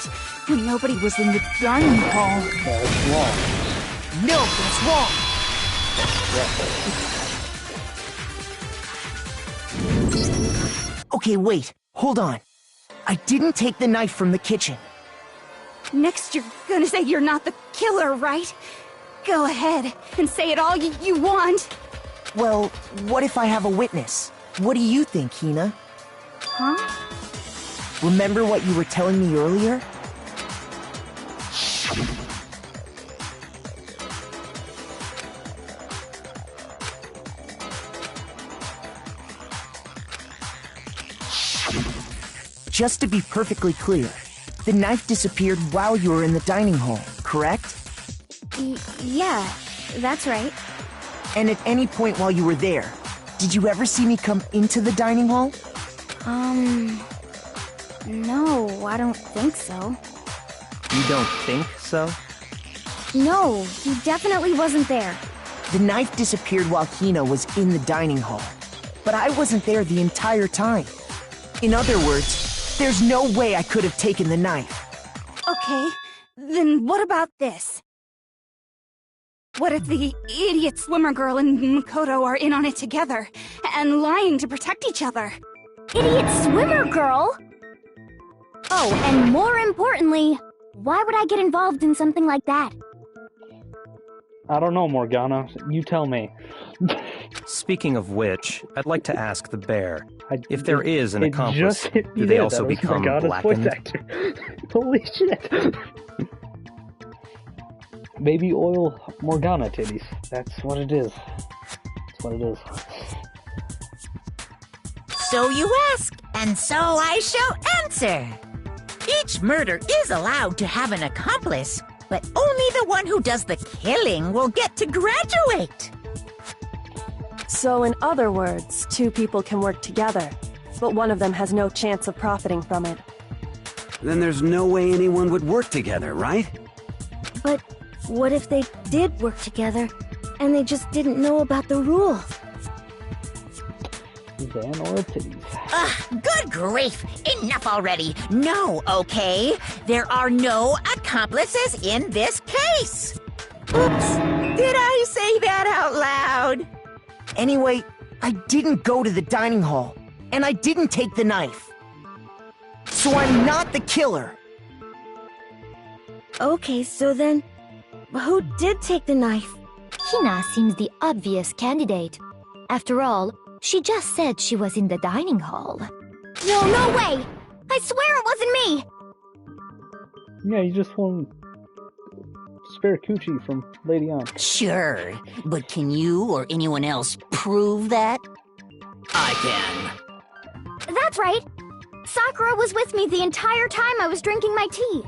S14: when nobody was in the dining hall.
S2: That's wrong.
S1: No, that's wrong! Okay, wait. Hold on. I didn't take the knife from the kitchen.
S14: Next, you're gonna say you're not the killer, right? Go ahead and say it all you want.
S1: Well, what if I have a witness? What do you think, Hina?
S14: Huh?
S1: Remember what you were telling me earlier? Just to be perfectly clear, the knife disappeared while you were in the dining hall, correct?
S5: Yeah, that's right.
S1: And at any point while you were there, did you ever see me come into the dining hall?
S5: No, I don't think so.
S6: You don't think so?
S5: No, he definitely wasn't there.
S1: The knife disappeared while Hina was in the dining hall, but I wasn't there the entire time. In other words, there's no way I could have taken the knife.
S14: Okay, then what about this? What if the idiot swimmer girl and Makoto are in on it together, and lying to protect each other?
S5: Idiot swimmer girl? Oh, and more importantly, why would I get involved in something like that?
S2: I don't know, Morgana. You tell me.
S6: Speaking of which, I'd like to ask the bear, if there is an accomplice, do they also become blackened?
S2: Holy shit! Baby oil Morgana titties. That's what it is. That's what it is.
S7: So you ask, and so I shall answer. Each murder is allowed to have an accomplice, but only the one who does the killing will get to graduate.
S10: So in other words, two people can work together, but one of them has no chance of profiting from it.
S9: Then there's no way anyone would work together, right?
S5: But what if they did work together, and they just didn't know about the rule?
S7: Good grief! Enough already! No, okay? There are no accomplices in this case! Oops! Did I say that out loud?
S1: Anyway, I didn't go to the dining hall, and I didn't take the knife. So I'm not the killer.
S5: Okay, so then, who did take the knife?
S15: Hina seems the obvious candidate. After all, she just said she was in the dining hall.
S5: No way! I swear it wasn't me!
S2: Yeah, you just want spare coochie from Lady On.
S12: Sure, but can you or anyone else prove that? I can.
S5: That's right! Sakura was with me the entire time I was drinking my tea.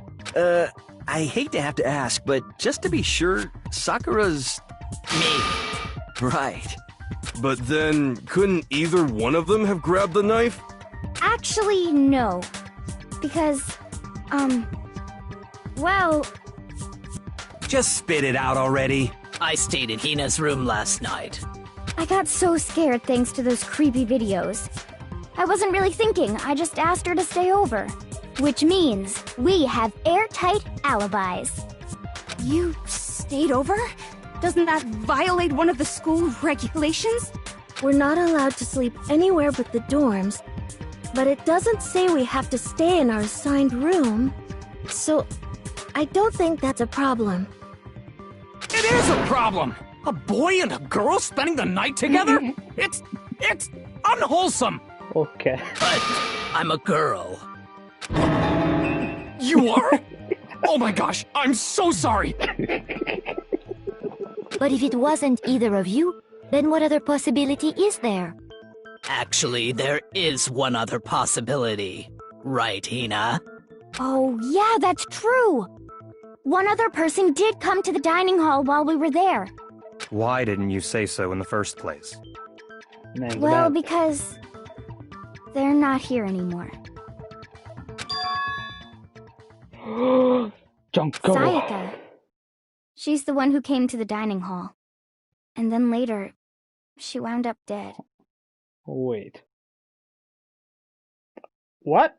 S13: I hate to have to ask, but just to be sure, Sakura's...
S12: me.
S13: Right.
S11: But then, couldn't either one of them have grabbed the knife?
S5: Actually, no. Because, well...
S9: Just spit it out already.
S12: I stayed in Hina's room last night.
S5: I got so scared thanks to those creepy videos. I wasn't really thinking, I just asked her to stay over. Which means we have airtight alibis.
S14: You stayed over? Doesn't that violate one of the school regulations?
S5: We're not allowed to sleep anywhere but the dorms, but it doesn't say we have to stay in our assigned room, so I don't think that's a problem.
S3: It is a problem! A boy and a girl spending the night together? It's unwholesome!
S2: Okay.
S12: But I'm a girl.
S3: You are? Oh my gosh, I'm so sorry!
S15: But if it wasn't either of you, then what other possibility is there?
S12: Actually, there is one other possibility. Right, Hina?
S15: Oh, yeah, that's true! One other person did come to the dining hall while we were there.
S6: Why didn't you say so in the first place?
S15: Well, because they're not here anymore. Sayaka. She's the one who came to the dining hall. And then later, she wound up dead.
S2: Wait. What?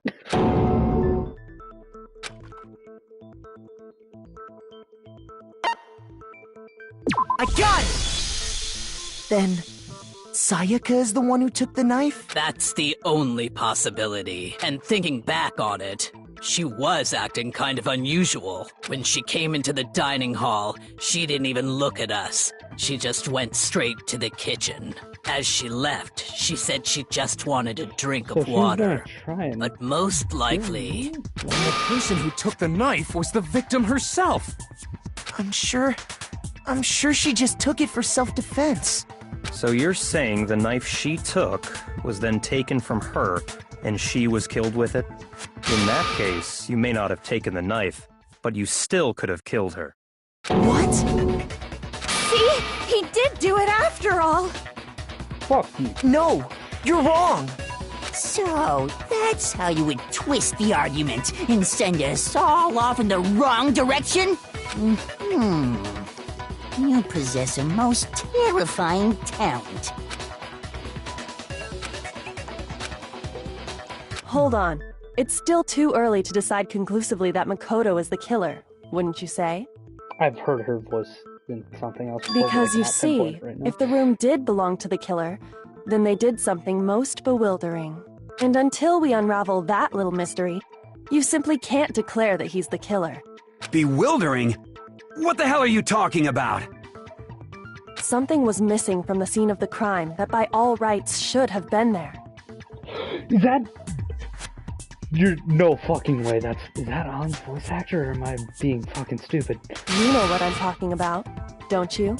S1: I got it! Then, Sayaka is the one who took the knife?
S12: That's the only possibility. And thinking back on it, she was acting kind of unusual. When she came into the dining hall, she didn't even look at us. She just went straight to the kitchen. As she left, she said she just wanted a drink of water. But most likely...
S3: The person who took the knife was the victim herself.
S1: I'm sure she just took it for self-defense.
S6: So you're saying the knife she took was then taken from her, and she was killed with it? In that case, you may not have taken the knife, but you still could have killed her.
S1: What?
S14: See? He did do it after all!
S2: Fuck you.
S1: No! You're wrong!
S12: So, that's how you would twist the argument and send us all off in the wrong direction? You possess a most terrifying talent.
S10: Hold on. It's still too early to decide conclusively that Makoto is the killer, wouldn't you say?
S2: I've heard her voice in something else.
S10: Because you see, if the room did belong to the killer, then they did something most bewildering. And until we unravel that little mystery, you simply can't declare that he's the killer.
S9: Bewildering? What the hell are you talking about?
S10: Something was missing from the scene of the crime that by all rights should have been there.
S2: Is that... You're... No fucking way. Is that An's voice actor, or am I being fucking stupid?
S10: You know what I'm talking about, don't you?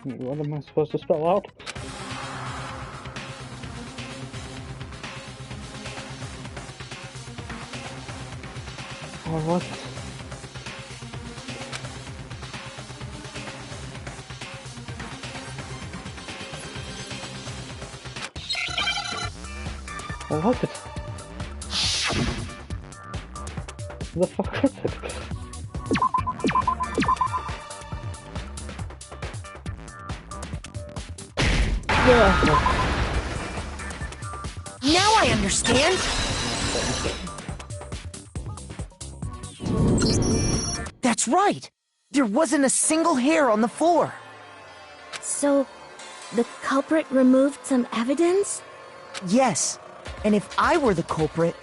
S2: What am I supposed to spell out? Or what? What was it? What the fuck was it?
S1: Now I understand! That's right! There wasn't a single hair on the floor!
S5: So, the culprit removed some evidence?
S1: Yes, and if I were the culprit,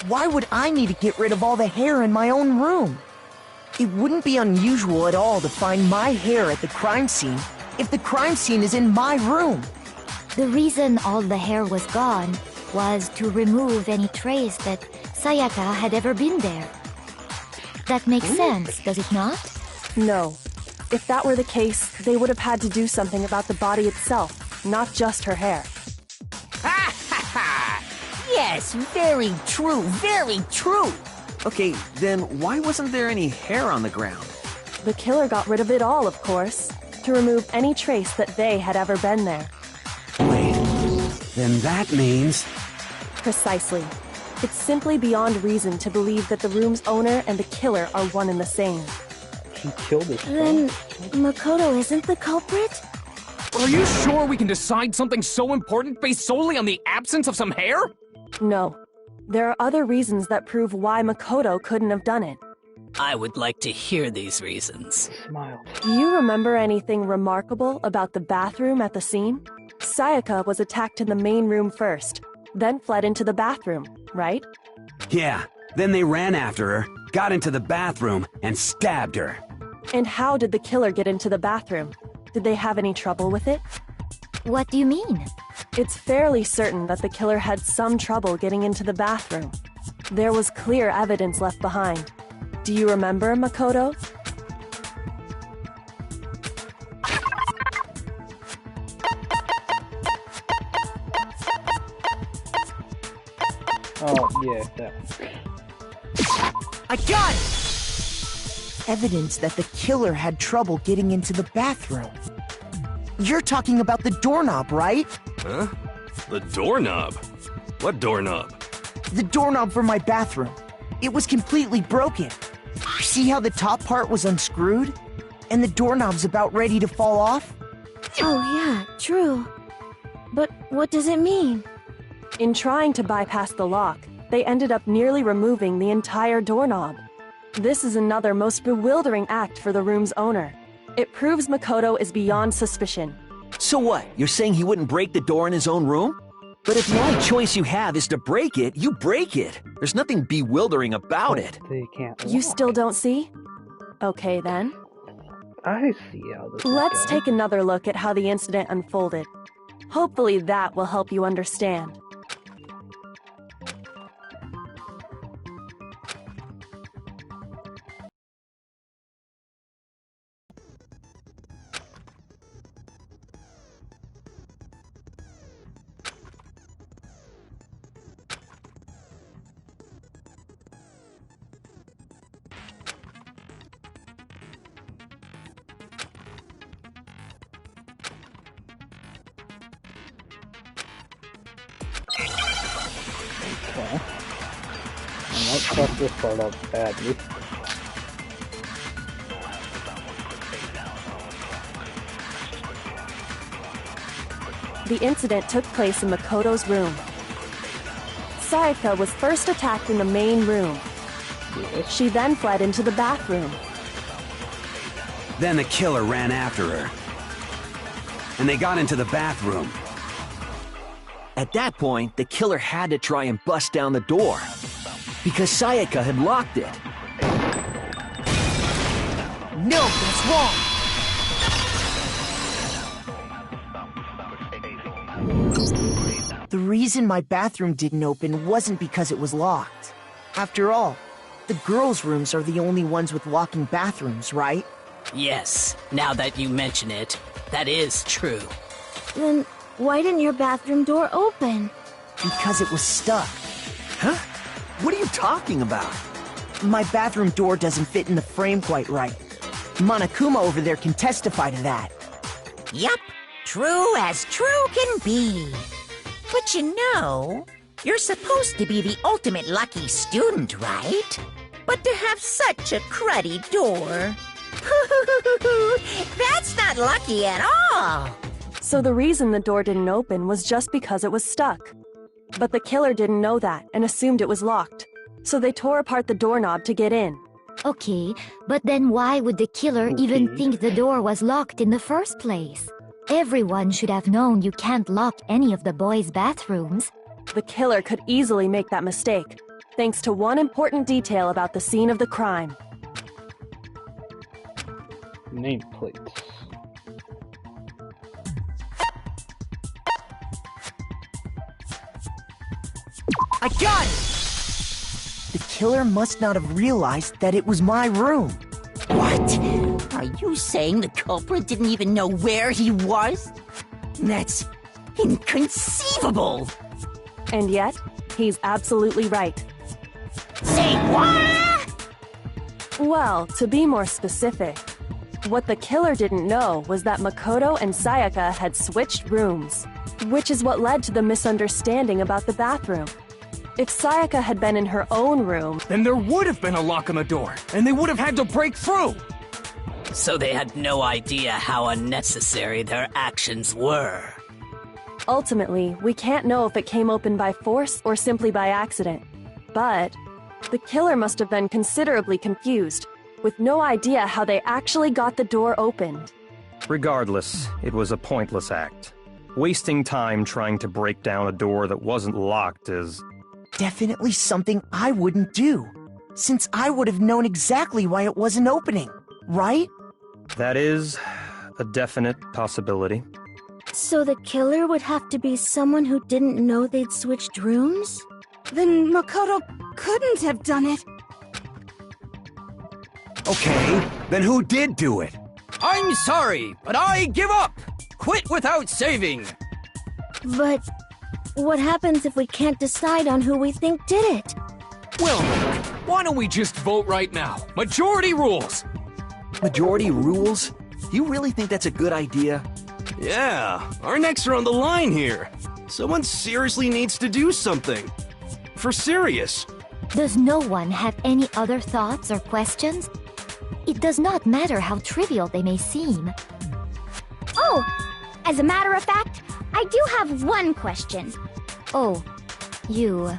S1: why would I need to get rid of all the hair in my own room? It wouldn't be unusual at all to find my hair at the crime scene if the crime scene is in my room.
S15: The reason all the hair was gone was to remove any trace that Sayaka had ever been there. That makes sense, does it not?
S10: No. If that were the case, they would have had to do something about the body itself, not just her hair.
S12: Ha ha ha! Yes, very true, very true!
S13: Okay, then why wasn't there any hair on the ground?
S10: The killer got rid of it all, of course, to remove any trace that they had ever been there.
S9: Wait, then that means...
S10: Precisely. It's simply beyond reason to believe that the room's owner and the killer are one and the same.
S2: She killed his
S5: Then Makoto isn't the culprit?
S3: Are you sure we can decide something so important based solely on the absence of some hair?
S10: No. There are other reasons that prove why Makoto couldn't have done it.
S12: I would like to hear these reasons.
S2: Smile.
S10: Do you remember anything remarkable about the bathroom at the scene? Sayaka was attacked in the main room first, then fled into the bathroom, right?
S9: Yeah, then they ran after her, got into the bathroom, and stabbed her.
S10: And how did the killer get into the bathroom? Did they have any trouble with it?
S15: What do you mean?
S10: It's fairly certain that the killer had some trouble getting into the bathroom. There was clear evidence left behind. Do you remember, Makoto?
S2: Oh, yeah, that one.
S1: I got it! Evidence that the killer had trouble getting into the bathroom. You're talking about the doorknob, right?
S11: Huh? The doorknob? What doorknob?
S1: The doorknob for my bathroom. It was completely broken. See how the top part was unscrewed? And the doorknob's about ready to fall off?
S5: Oh yeah, true. But what does it mean?
S10: In trying to bypass the lock, they ended up nearly removing the entire doorknob. This is another most bewildering act for the room's owner. It proves Makoto is beyond suspicion.
S13: So what? You're saying he wouldn't break the door in his own room? But if the only choice you have is to break it, you break it. There's nothing bewildering about it.
S2: They can't
S10: You still don't see? Okay then.
S2: I see how this
S10: Let's
S2: is
S10: take another look at how the incident unfolded. Hopefully that will help you understand.
S2: I might fuck this part up badly.
S10: The incident took place in Makoto's room. Sayaka was first attacked in the main room. She then fled into the bathroom.
S9: Then the killer ran after her. And they got into the bathroom.
S13: At that point, the killer had to try and bust down the door. Because Sayaka had locked it.
S1: No, that's wrong! The reason my bathroom didn't open wasn't because it was locked. After all, the girls' rooms are the only ones with locking bathrooms, right?
S12: Yes, now that you mention it, that is true.
S5: Then why didn't your bathroom door open?
S1: Because it was stuck.
S13: Huh? What are you talking about?
S1: My bathroom door doesn't fit in the frame quite right. Monokuma over there can testify to that.
S7: Yup, true as true can be. But you know, you're supposed to be the ultimate lucky student, right? But to have such a cruddy door... That's not lucky at all!
S10: So the reason the door didn't open was just because it was stuck. But the killer didn't know that and assumed it was locked. So they tore apart the doorknob to get in.
S15: Okay, but then why would the killer even think the door was locked in the first place? Everyone should have known you can't lock any of the boys' bathrooms.
S10: The killer could easily make that mistake, thanks to one important detail about the scene of the crime.
S2: Nameplates.
S1: I got it! The killer must not have realized that it was my room.
S7: What? Are you saying the culprit didn't even know where he was? That's inconceivable!
S10: And yet, he's absolutely right.
S7: Say what?
S10: Well, to be more specific, what the killer didn't know was that Makoto and Sayaka had switched rooms, which is what led to the misunderstanding about the bathroom. If Sayaka had been in her own room,
S3: then there would have been a lock on the door, and they would have had to break through!
S12: So they had no idea how unnecessary their actions were.
S10: Ultimately, we can't know if it came open by force or simply by accident. But the killer must have been considerably confused, with no idea how they actually got the door opened.
S6: Regardless, it was a pointless act. Wasting time trying to break down a door that wasn't locked is...
S1: definitely something I wouldn't do, since I would have known exactly why it wasn't opening, right?
S6: That is a definite possibility.
S5: So the killer would have to be someone who didn't know they'd switched rooms?
S14: Then Makoto couldn't have done it.
S9: Okay, then who did do it?
S16: I'm sorry, but I give up! Quit without saving!
S5: But what happens if we can't decide on who we think did it?
S3: Well, why don't we just vote right now? Majority rules!
S13: Majority rules? You really think that's a good idea?
S11: Yeah, our necks are on the line here. Someone seriously needs to do something. For serious.
S15: Does no one have any other thoughts or questions? It does not matter how trivial they may seem.
S17: Oh, as a matter of fact, I do have one question.
S15: Oh, you...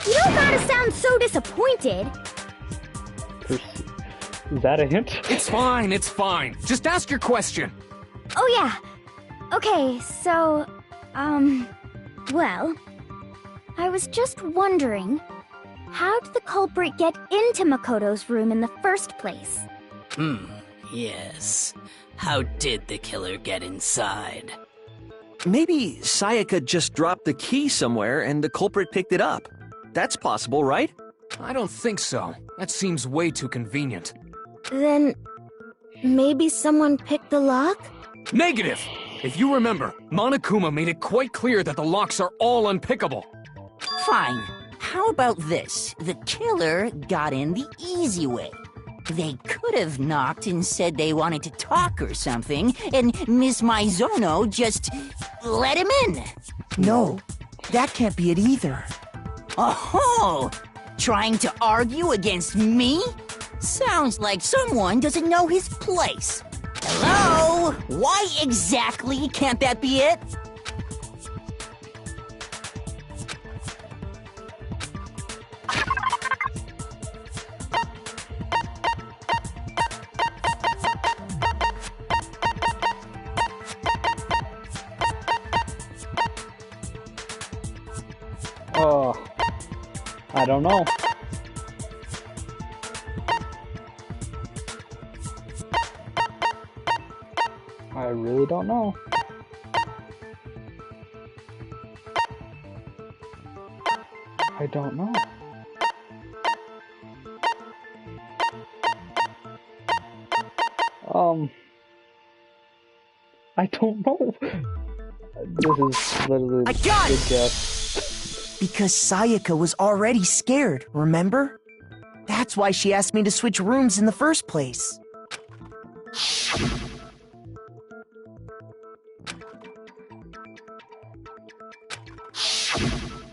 S17: You don't gotta sound so disappointed.
S2: Is that a hint?
S3: It's fine, it's fine. Just ask your question.
S17: Oh yeah. Okay, so, well, I was just wondering, how did the culprit get into Makoto's room in the first place?
S12: Yes. How did the killer get inside?
S13: Maybe Sayaka just dropped the key somewhere and the culprit picked it up. That's possible, right?
S3: I don't think so. That seems way too convenient.
S5: Then, maybe someone picked the lock?
S3: Negative! If you remember, Monokuma made it quite clear that the locks are all unpickable.
S7: Fine. How about this? The killer got in the easy way. They could have knocked and said they wanted to talk or something, and Miss Maizono just let him in.
S1: No, that can't be it either.
S7: Oh, trying to argue against me? Sounds like someone doesn't know his place. Hello? Why exactly can't that be it?
S2: Oh, I don't know. I really don't know. I don't know. I don't know. This is literally
S1: I got
S2: good
S1: it!
S2: guess.
S1: Because Sayaka was already scared, remember? That's why she asked me to switch rooms in the first place.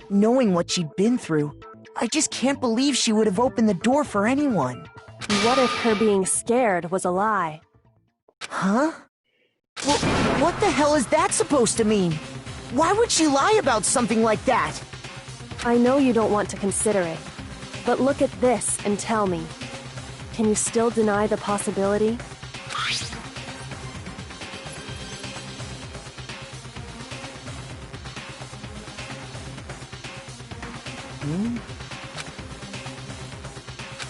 S1: Knowing what she'd been through, I just can't believe she would have opened the door for anyone.
S10: What if her being scared was a lie?
S1: Huh? Well, what the hell is that supposed to mean? Why would she lie about something like that?
S10: I know you don't want to consider it, but look at this and tell me. Can you still deny the possibility?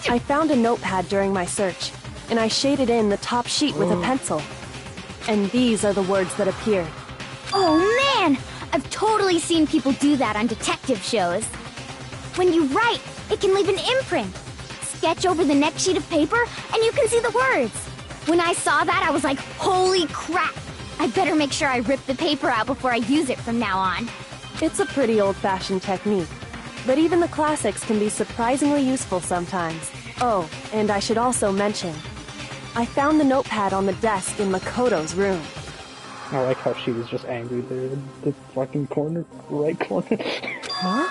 S10: I found a notepad during my search, and I shaded in the top sheet with a pencil. And these are the words that appeared.
S17: Oh man! I've totally seen people do that on detective shows. When you write, it can leave an imprint. Sketch over the next sheet of paper, and you can see the words. When I saw that, I was like, holy crap! I better make sure I rip the paper out before I use it from now on.
S10: It's a pretty old-fashioned technique, but even the classics can be surprisingly useful sometimes. Oh, and I should also mention, I found the notepad on the desk in Makoto's room.
S2: I like how she was just angry there in the fucking corner, right corner.
S1: Huh?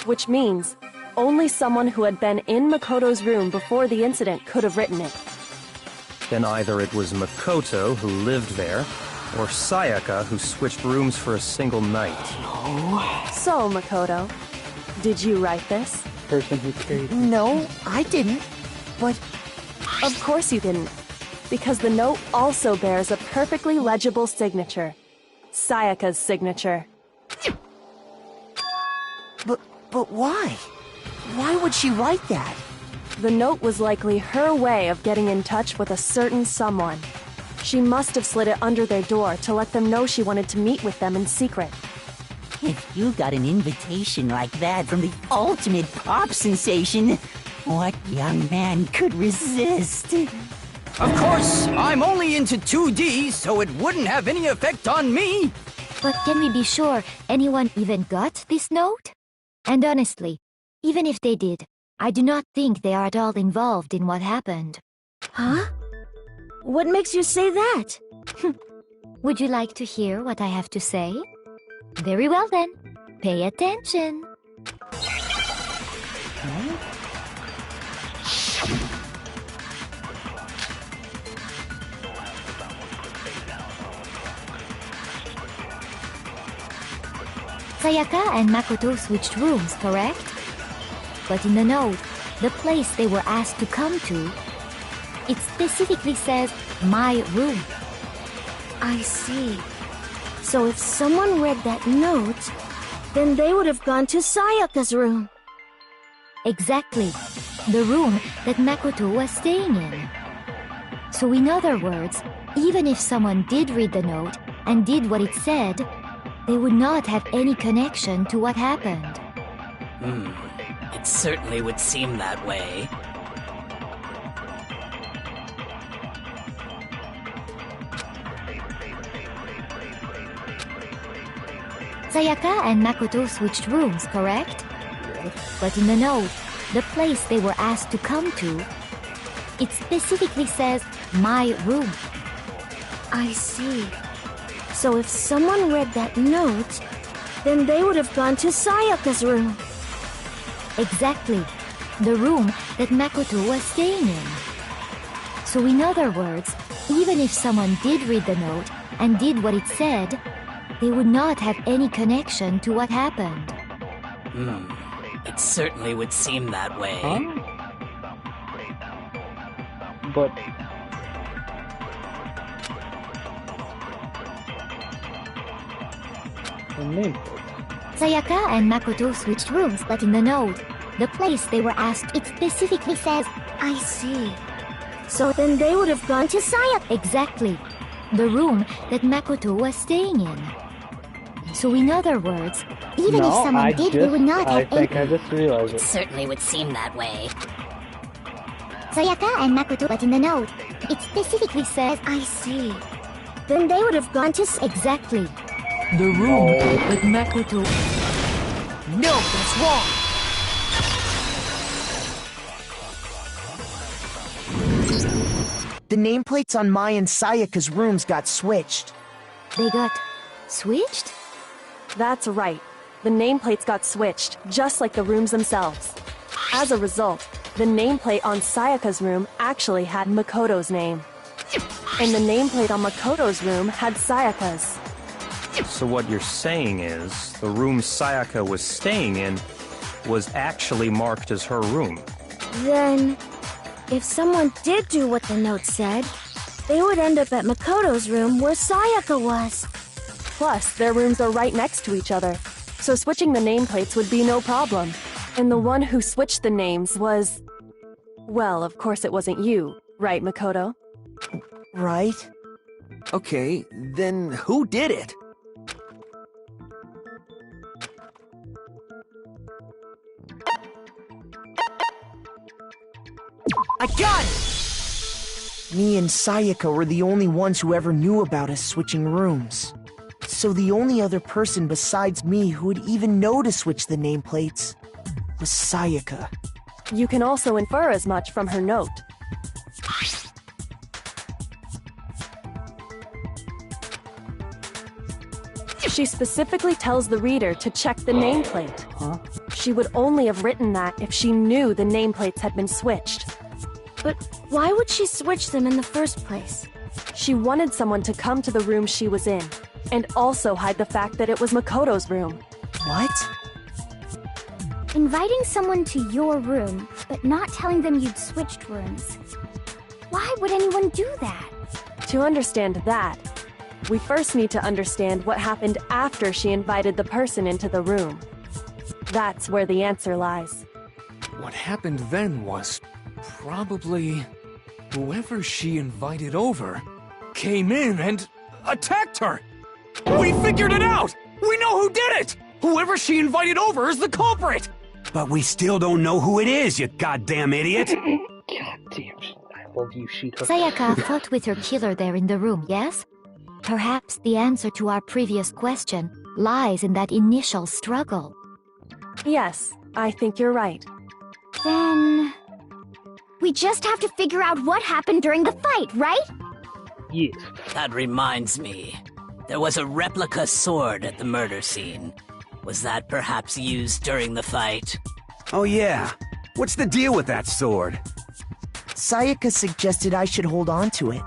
S10: which means only someone who had been in Makoto's room before the incident could have written it.
S6: Then either it was Makoto who lived there, or Sayaka who switched rooms for a single night.
S10: So, Makoto, did you write this?
S2: Person who carried...
S1: No, I didn't. But...
S10: Of course you didn't. Because the note also bears a perfectly legible signature. Sayaka's signature.
S1: But why? Why would she write that?
S10: The note was likely her way of getting in touch with a certain someone. She must have slid it under their door to let them know she wanted to meet with them in secret.
S7: If you got an invitation like that from the ultimate pop sensation, what young man could resist?
S16: Of course, I'm only into 2D, so it wouldn't have any effect on me.
S15: But can we be sure anyone even got this note? And honestly, even if they did, I do not think they are at all involved in what happened.
S5: Huh? What makes you say that?
S15: Would you like to hear what I have to say? Very well then. Pay attention. Sayaka and Makoto switched rooms, correct? But in the note, the place they were asked to come to, it specifically says, my room.
S5: I see. So if someone read that note, then they would have gone to Sayaka's room.
S15: Exactly. The room that Makoto was staying in. So in other words, even if someone did read the note and did what it said, they would not have any connection to what happened.
S12: It certainly would seem that way.
S15: Sayaka and Makoto switched rooms, correct? But in the note, the place they were asked to come to, it specifically says, my room.
S5: I see. So if someone read that note, then they would have gone to Sayaka's room.
S15: Exactly. The room that Makoto was staying in. So in other words, even if someone did read the note and did what it said, they would not have any connection to what happened.
S12: It certainly would seem that way.
S2: But...
S15: Sayaka and Makoto switched rooms, but in the note, the place they were asked, it specifically says,
S5: I see. So then they would have gone to Sayaka.
S15: Exactly. The room that Makoto was staying in. So in other words, even if someone did, they would not have
S2: I just realized it.
S15: Certainly would seem that way. Sayaka and Makoto, but in the note, it specifically says,
S5: I see. Then they would have gone to...
S15: Exactly. The room with Makoto...
S1: No, that's wrong! The nameplates on Mai and Sayaka's rooms got switched.
S15: They got... switched?
S10: That's right. The nameplates got switched, just like the rooms themselves. As a result, the nameplate on Sayaka's room actually had Makoto's name. And the nameplate on Makoto's room had Sayaka's.
S6: So what you're saying is, the room Sayaka was staying in was actually marked as her room.
S5: Then, if someone did do what the note said, they would end up at Makoto's room where Sayaka was.
S10: Plus, their rooms are right next to each other, so switching the nameplates would be no problem. And the one who switched the names was... Well, of course it wasn't you, right, Makoto?
S1: Right.
S13: Okay, then who did it?
S1: I got it! Me and Sayaka were the only ones who ever knew about us switching rooms. So the only other person besides me who would even know to switch the nameplates was Sayaka.
S10: You can also infer as much from her note. She specifically tells the reader to check the nameplate. She would only have written that if she knew the nameplates had been switched.
S5: But why would she switch them in the first place?
S10: She wanted someone to come to the room she was in, and also hide the fact that it was Makoto's room.
S1: What?
S17: Inviting someone to your room, but not telling them you'd switched rooms. Why would anyone do that?
S10: To understand that, we first need to understand what happened after she invited the person into the room. That's where the answer lies.
S3: What happened then was probably whoever she invited over came in and attacked her. We figured it out! We know who did it! Whoever she invited over is the culprit!
S9: But we still don't know who it is, you goddamn idiot!
S2: Goddamn, I love you, Sheeta.
S15: Sayaka fought with her killer there in the room, yes? Perhaps the answer to our previous question lies in that initial struggle.
S10: Yes, I think you're right.
S17: Then... we just have to figure out what happened during the fight, right?
S2: Yes.
S12: That reminds me. There was a replica sword at the murder scene. Was that perhaps used during the fight?
S9: Oh yeah. What's the deal with that sword?
S1: Sayaka suggested I should hold on to it.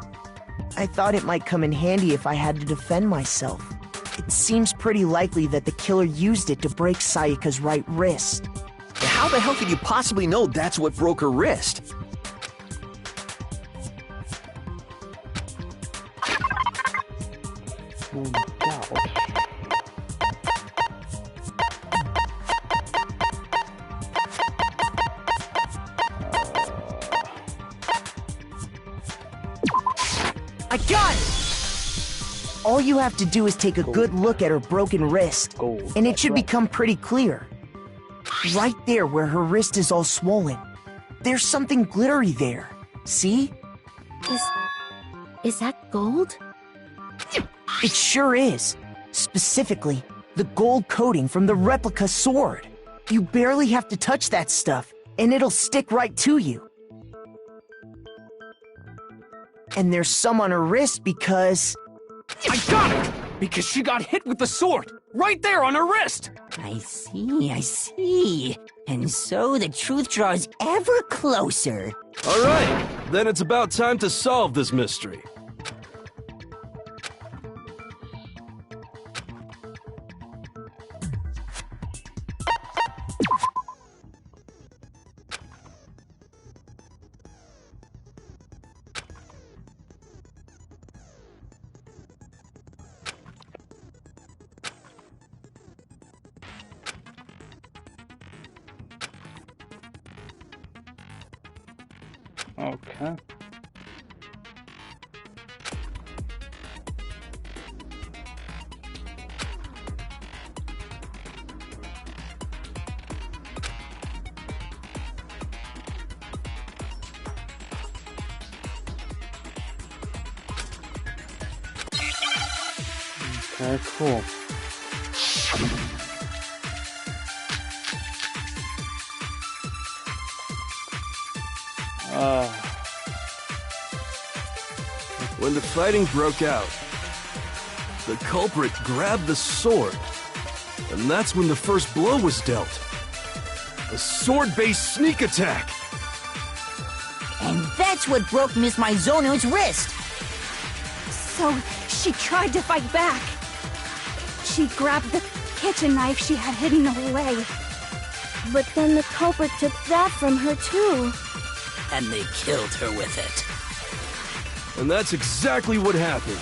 S1: I thought it might come in handy if I had to defend myself. It seems pretty likely that the killer used it to break Sayaka's right wrist.
S13: How the hell could you possibly know that's what broke her wrist?
S2: Oh my gosh.
S1: I got it! All you have to do is take a good look at her broken wrist, and it should become pretty clear. Right there where her wrist is all swollen. There's something glittery there. See?
S5: Is that gold?
S1: It sure is. Specifically, the gold coating from the replica sword. You barely have to touch that stuff, and it'll stick right to you. And there's some on her wrist because...
S3: I got it! Because she got hit with the sword! Right there on her wrist!
S7: I see. And so the truth draws ever closer.
S11: Alright, then it's about time to solve this mystery.
S2: Okay. Okay, cool.
S11: When the fighting broke out, the culprit grabbed the sword, and that's when the first blow was dealt. A sword-based sneak attack!
S7: And that's what broke Miss Mizono's wrist!
S14: So, she tried to fight back. She grabbed the kitchen knife she had hidden away.
S5: But then the culprit took that from her too.
S12: And they killed her with it.
S11: And that's exactly what happened.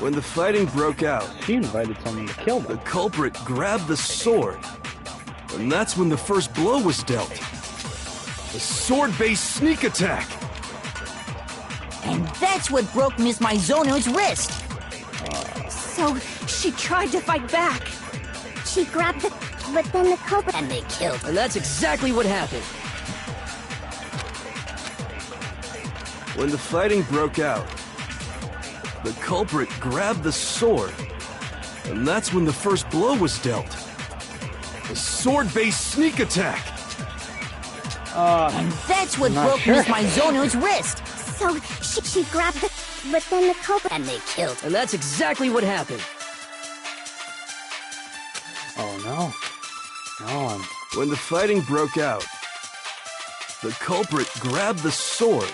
S11: When the fighting broke out,
S2: she invited someone to kill them.
S11: The culprit grabbed the sword, and that's when the first blow was dealt. A sword-based sneak attack!
S7: And that's what broke Miss Mizono's wrist!
S14: So, she tried to fight back.
S17: She grabbed the... but then the culprit...
S12: And they killed her.
S16: And that's exactly what happened.
S11: When the fighting broke out, the culprit grabbed the sword, and that's when the first blow was dealt. A sword-based sneak attack!
S7: And that's what broke Miss Mizono's wrist!
S17: So she grabbed the... But then the culprit...
S18: And they killed her.
S16: And that's exactly what happened.
S2: Oh no. No,
S11: When the fighting broke out, the culprit grabbed the sword.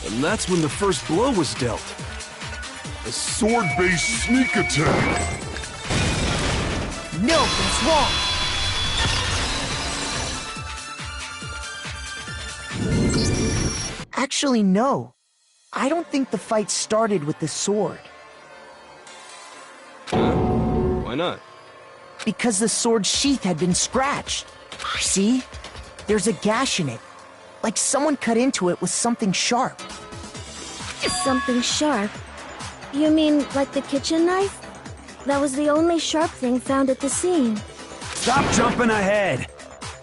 S11: And that's when the first blow was dealt.
S19: A sword-based sneak attack!
S1: No, that's wrong! Actually, no. I don't think the fight started with the sword.
S11: Why not?
S1: Because the sword's sheath had been scratched. See? There's a gash in it. Like someone cut into it with something sharp.
S5: Something sharp? You mean like the kitchen knife? That was the only sharp thing found at the scene.
S9: Stop jumping ahead!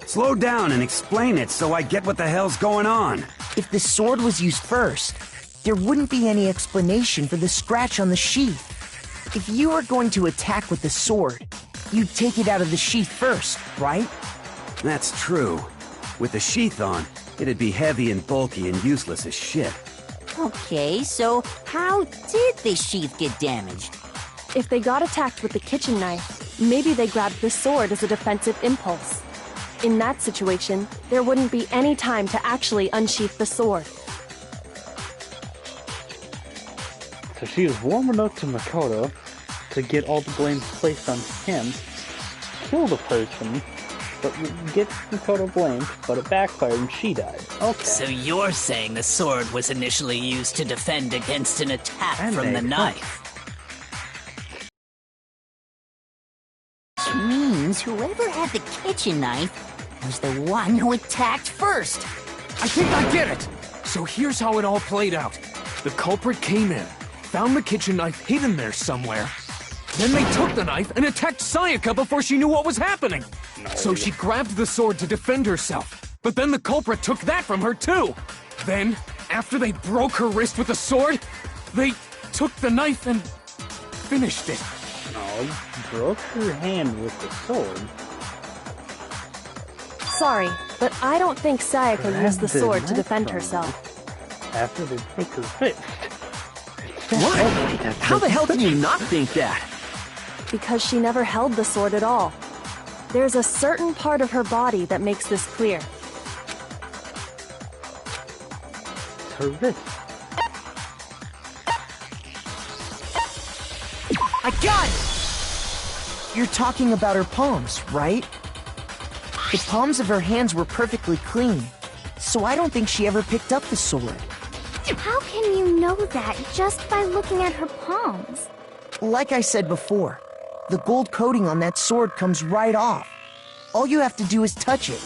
S9: Slow down and explain it so I get what the hell's going on.
S1: If the sword was used first, there wouldn't be any explanation for the scratch on the sheath. If you were going to attack with the sword, you'd take it out of the sheath first, right?
S9: That's true. With the sheath on, it'd be heavy and bulky and useless as shit.
S18: Okay, so how did the sheath get damaged?
S10: If they got attacked with the kitchen knife, maybe they grabbed the sword as a defensive impulse. In that situation, there wouldn't be any time to actually unsheath the sword.
S2: So she was warming up to Makoto to get all the blame placed on him, kill the person, but get Makoto blamed, but it backfired and she died. Okay.
S12: So you're saying the sword was initially used to defend against an attack
S2: And
S12: from the
S2: they-
S12: knife?
S18: Which means whoever had the kitchen knife was the one who attacked first.
S3: I think I get it! So here's how it all played out. The culprit came in, found the kitchen knife hidden there somewhere. Then they took the knife and attacked Sayaka before she knew what was happening. So she grabbed the sword to defend herself. But then the culprit took that from her too. Then, after they broke her wrist with the sword, they took the knife and finished it.
S2: No, broke her hand with the sword.
S10: Sorry, but I don't think Sayaka used the sword to defend herself.
S2: After they broke her wrist.
S13: What? How the hell can you not think that?
S10: Because she never held the sword at all. There's a certain part of her body that makes this clear.
S2: Her wrist.
S1: I got it! You're talking about her palms, right? The palms of her hands were perfectly clean, so I don't think she ever picked up the sword.
S17: How can you know that just by looking at her palms?
S1: Like I said before, the gold coating on that sword comes right off. All you have to do is touch it.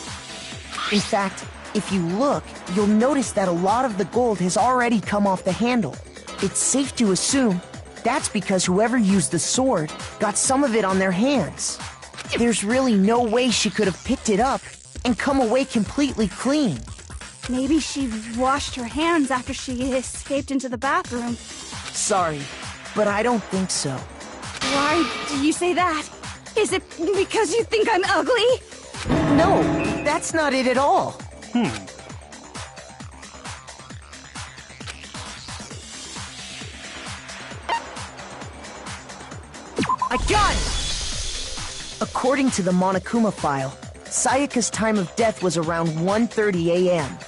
S1: In fact, if you look, you'll notice that a lot of the gold has already come off the handle. It's safe to assume that's because whoever used the sword got some of it on their hands. There's really no way she could have picked it up and come away completely clean.
S14: Maybe she washed her hands after she escaped into the bathroom.
S1: Sorry, but I don't think so.
S14: Why do you say that? Is it because you think I'm ugly?
S1: No, that's not it at all. I got it! According to the Monokuma file, Sayaka's time of death was around 1:30 a.m.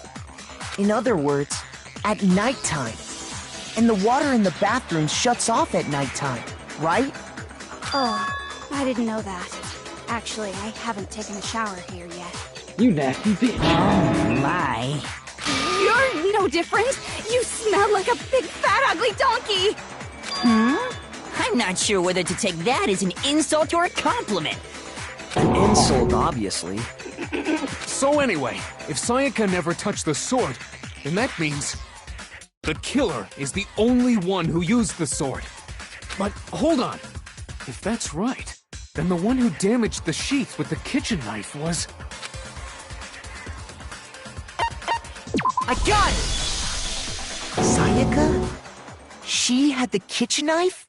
S1: In other words, at nighttime. And the water in the bathroom shuts off at nighttime, right?
S14: Oh, I didn't know that. Actually, I haven't taken a shower here yet.
S2: You nasty bitch.
S18: Oh my.
S14: You're no different. You smell like a big fat ugly donkey.
S18: I'm not sure whether to take that as an insult or a compliment.
S13: An insult, obviously.
S3: So anyway, if Sayaka never touched the sword, then that means the killer is the only one who used the sword. But hold on. If that's right, then the one who damaged the sheath with the kitchen knife was...
S1: I got it! Sayaka? She had the kitchen knife?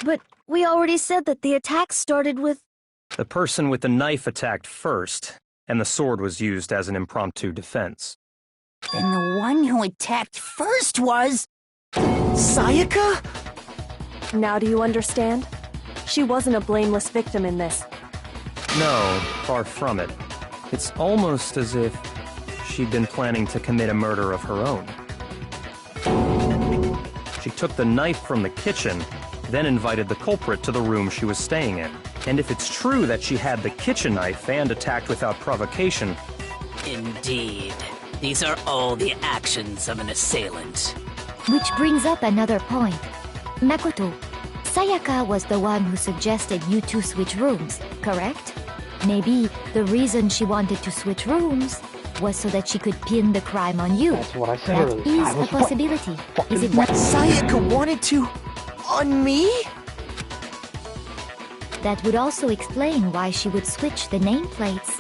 S5: But we already said that the attack started with...
S6: The person with the knife attacked first, and the sword was used as an impromptu defense.
S18: Then the one who attacked first was...
S1: Sayaka?
S10: Now do you understand? She wasn't a blameless victim in this.
S6: No, far from it. It's almost as if she'd been planning to commit a murder of her own. She took the knife from the kitchen, then invited the culprit to the room she was staying in. And if it's true that she had the kitchen knife and attacked without provocation...
S12: Indeed. These are all the actions of an assailant.
S15: Which brings up another point. Makoto, Sayaka was the one who suggested you two switch rooms, correct? Maybe the reason she wanted to switch rooms was so that she could pin the crime on you.
S2: That's what I said earlier.
S15: That is a possibility. Is it not?
S1: Sayaka wanted to... on me?
S15: That would also explain why she would switch the nameplates.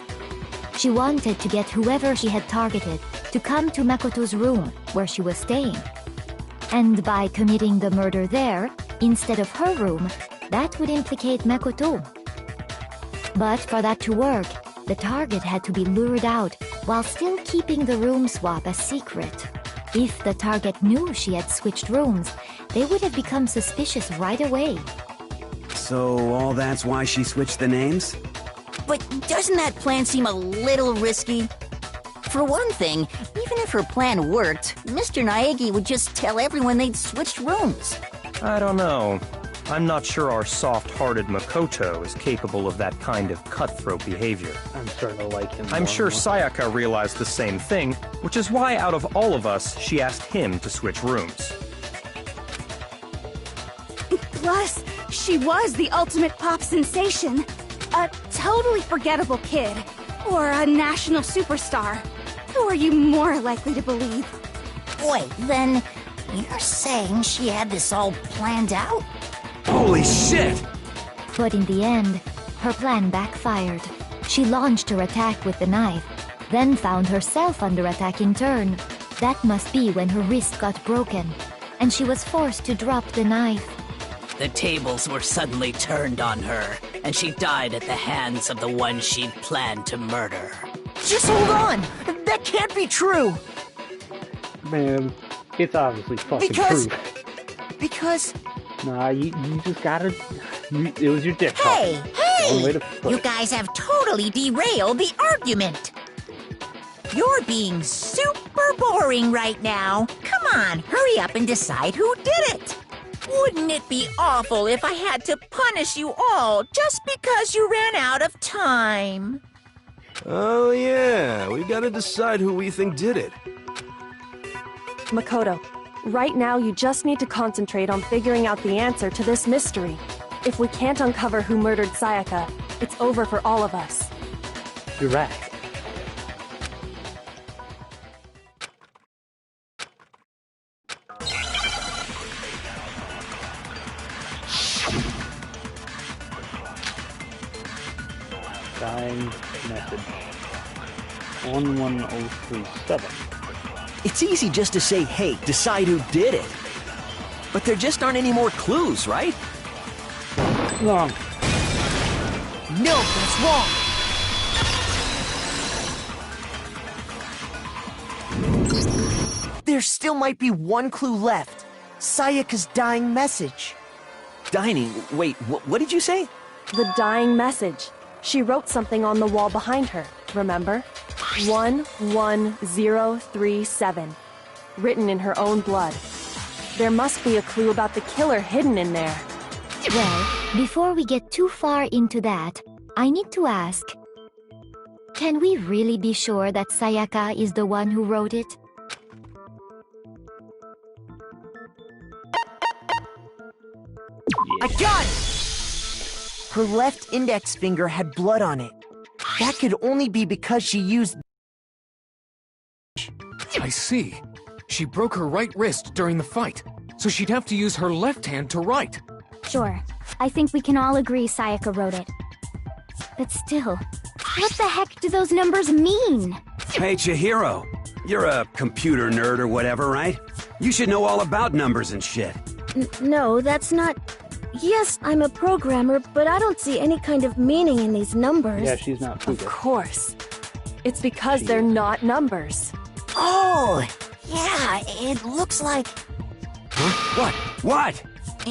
S15: She wanted to get whoever she had targeted to come to Makoto's room where she was staying. And by committing the murder there, instead of her room, that would implicate Makoto. But for that to work, the target had to be lured out while still keeping the room swap a secret. If the target knew she had switched rooms, they would have become suspicious right away.
S9: So all that's why she switched the names?
S18: But doesn't that plan seem a little risky? For one thing, even if her plan worked, Mr. Naegi would just tell everyone they'd switched rooms.
S6: I don't know. I'm not sure our soft-hearted Makoto is capable of that kind of cutthroat behavior.
S2: I'm starting to like him.
S6: I'm sure Sayaka realized the same thing, which is why out of all of us, she asked him to switch rooms.
S14: Plus, she was the ultimate pop sensation. A totally forgettable kid. Or a national superstar. Who are you more likely to believe?
S18: Wait, then you're saying she had this all planned out?
S9: Holy shit!
S15: But in the end, her plan backfired. She launched her attack with the knife, then found herself under attack in turn. That must be when her wrist got broken, and she was forced to drop the knife.
S12: The tables were suddenly turned on her, and she died at the hands of the one she'd planned to murder.
S1: Just hold on! That can't be true!
S2: Man, it's obviously fucking
S1: Because...
S2: true.
S1: Because...
S2: Nah, you just gotta... it was your dick.
S18: Hey,
S2: One way
S18: hey!
S2: to put
S18: You
S2: it.
S18: guys have totally derailed the argument. You're being super boring right now. Come on, hurry up and decide who did it. Wouldn't it be awful if I had to punish you all just because you ran out of time?
S11: Oh yeah, we gotta decide who we think did it.
S10: Makoto, right now you just need to concentrate on figuring out the answer to this mystery. If we can't uncover who murdered Sayaka, it's over for all of us.
S2: You're right. Dying message. 11037.
S13: It's easy just to say, hey, decide who did it. But there just aren't any more clues, right?
S2: Wrong.
S1: No, that's wrong! There still might be one clue left. Sayaka's dying message.
S13: Dining? Wait, what did you say?
S10: The dying message. She wrote something on the wall behind her, remember? 11037. Written in her own blood. There must be a clue about the killer hidden in there.
S15: Well, before we get too far into that, I need to ask, can we really be sure that Sayaka is the one who wrote it?
S1: I got it! Her left index finger had blood on it. That could only be because she used...
S3: I see. She broke her right wrist during the fight, so she'd have to use her left hand to write.
S17: Sure. I think we can all agree Sayaka wrote it. But still, what the heck do those numbers mean?
S9: Hey, Chihiro. You're a computer nerd or whatever, right? You should know all about numbers and shit.
S5: No, that's not... Yes, I'm a programmer, but I don't see any kind of meaning in these numbers.
S2: Yeah, she's not Fuga.
S10: Of course. It's because they're not numbers.
S7: Oh, yeah, it looks like...
S9: Huh? What?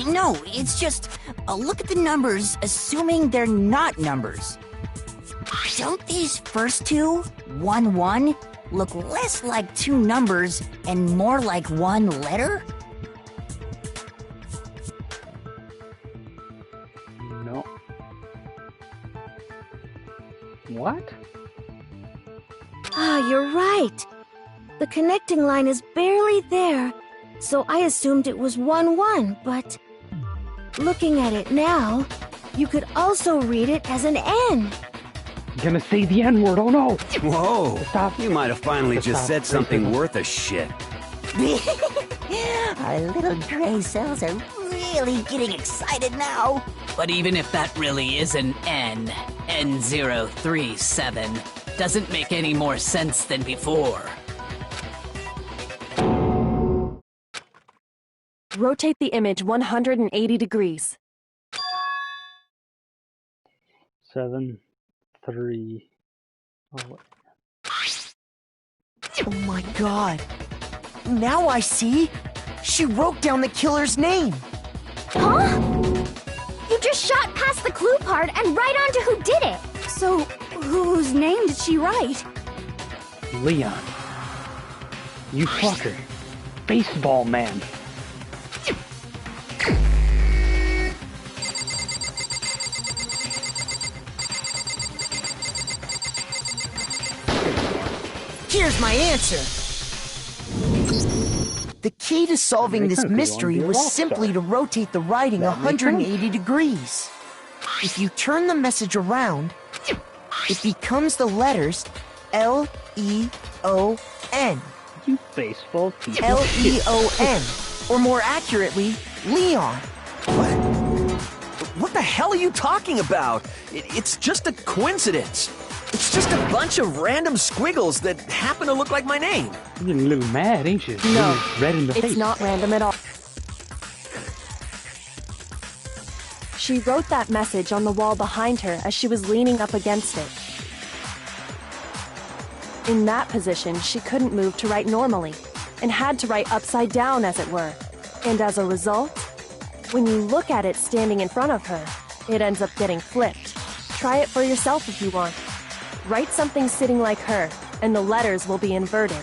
S7: No, it's just, look at the numbers, assuming they're not numbers. Don't these first two, 1, 1, look less like two numbers and more like one letter?
S2: No. What?
S5: Ah, you're right. The connecting line is barely there, so I assumed it was 1, 1, but... looking at it now, you could also read it as an N.
S2: Gonna say the N-word, oh no!
S9: Whoa!
S2: Stop.
S9: You might have finally just said something worth a shit.
S7: Our little gray cells are really getting excited now.
S12: But even if that really is an N, N037, doesn't make any more sense than before.
S10: Rotate the image 180 degrees.
S2: 7, 3... Oh, wait.
S1: Oh my god. Now I see. She wrote down the killer's name.
S17: Huh? You just shot past the clue part and right on to who did it.
S14: So, whose name did she write?
S2: Leon. You fucker. Baseball man.
S1: Here's my answer. The key to solving this mystery was simply to rotate the writing 180 degrees. If you turn the message around, it becomes the letters L-E-O-N.
S2: You baseball people.
S1: L-E-O-N. Or more accurately, Leon.
S13: What the hell are you talking about? It's just a coincidence. It's just a bunch of random squiggles that happen to look like my name.
S2: You're getting a little mad, ain't you?
S10: No,
S2: Red in the face.
S10: it's not random at all. She wrote that message on the wall behind her as she was leaning up against it. In that position, she couldn't move to write normally, and had to write upside down, as it were. And as a result, when you look at it standing in front of her, it ends up getting flipped. Try it for yourself if you want. Write something sitting like her, and the letters will be inverted.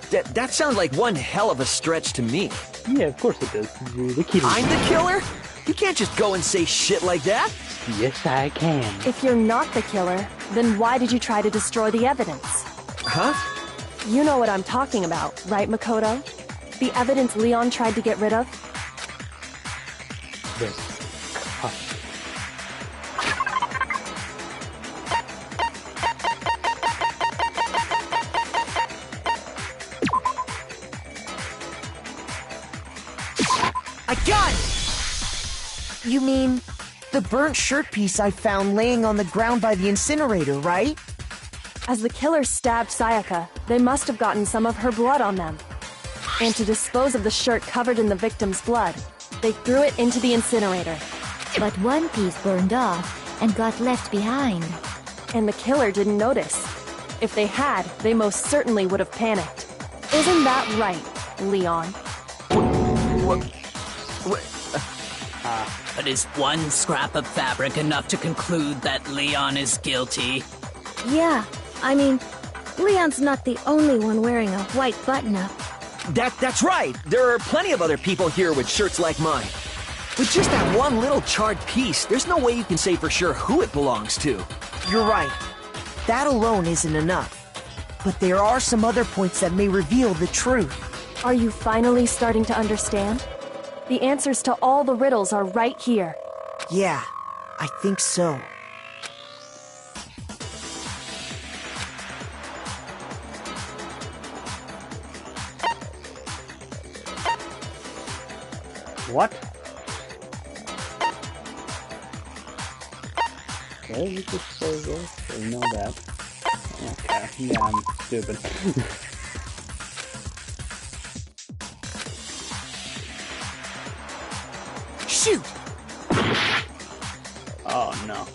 S13: That sounds like one hell of a stretch to me.
S2: Yeah, of course it does. You're the killer.
S13: I'm the killer? You can't just go and say shit like that.
S2: Yes, I can.
S10: If you're not the killer, then why did you try to destroy the evidence?
S13: Huh?
S10: You know what I'm talking about, right, Makoto? The evidence Leon tried to get rid of?
S2: This.
S1: I got it! You mean the burnt shirt piece I found laying on the ground by the incinerator, right?
S10: As the killer stabbed Sayaka, they must have gotten some of her blood on them. And to dispose of the shirt covered in the victim's blood, they threw it into the incinerator.
S15: But one piece burned off and got left behind.
S10: And the killer didn't notice. If they had, they most certainly would have panicked. Isn't that right, Leon?
S12: But is one scrap of fabric enough to conclude that Leon is guilty?
S5: Yeah, I mean, Leon's not the only one wearing a white button-up.
S13: That's right. There are plenty of other people here with shirts like mine. With just that one little charred piece, there's no way you can say for sure who it belongs to.
S1: You're right. That alone isn't enough. But there are some other points that may reveal the truth.
S10: Are you finally starting to understand? The answers to all the riddles are right here.
S1: Yeah, I think so.
S2: What? Okay, you just say this, or know that. Okay, yeah, I'm stupid.
S1: Shoot!
S2: Oh no.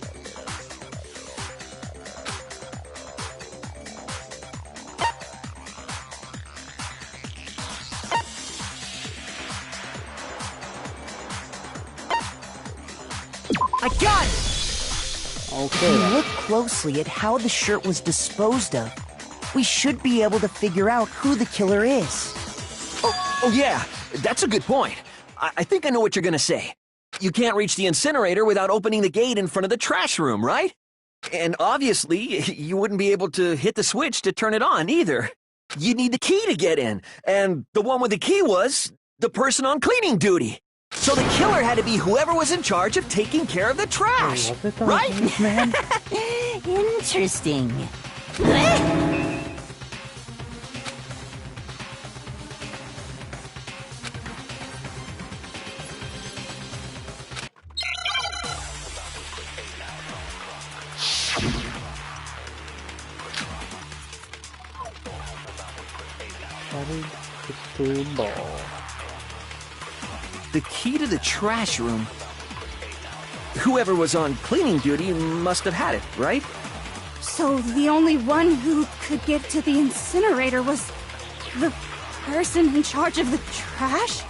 S1: I got it!
S2: Okay.
S1: If we look closely at how the shirt was disposed of, we should be able to figure out who the killer is.
S13: Oh yeah, that's a good point. I think I know what you're gonna say. You can't reach the incinerator without opening the gate in front of the trash room, right? And obviously, you wouldn't be able to hit the switch to turn it on either. You'd need the key to get in, and the one with the key was the person on cleaning duty. So the killer had to be whoever was in charge of taking care of the trash, right?
S18: Interesting.
S13: The key to the trash room. Whoever was on cleaning duty must have had it, right?
S14: So the only one who could get to the incinerator was the person in charge of the trash?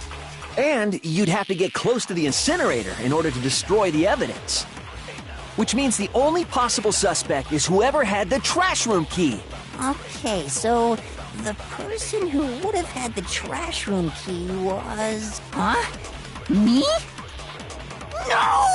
S13: And you'd have to get close to the incinerator in order to destroy the evidence. Which means the only possible suspect is whoever had the trash room key.
S18: Okay, so the person who would have had the trash room key was... Huh? Me? No!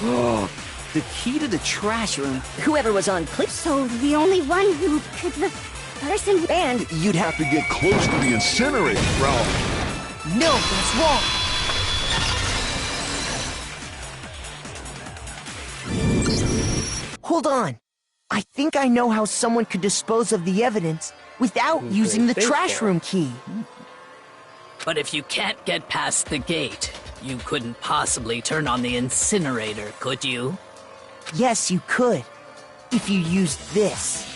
S13: Oh, the key to the trash room. Whoever was on clip.
S14: So the only one who could... The person who...
S13: And you'd have to get
S19: Close to the incinerator, Ralph.
S1: No, that's wrong. Hold on. I think I know how someone could dispose of the evidence without using the trash room key.
S12: But if you can't get past the gate, you couldn't possibly turn on the incinerator, could you?
S1: Yes, you could. If you used this.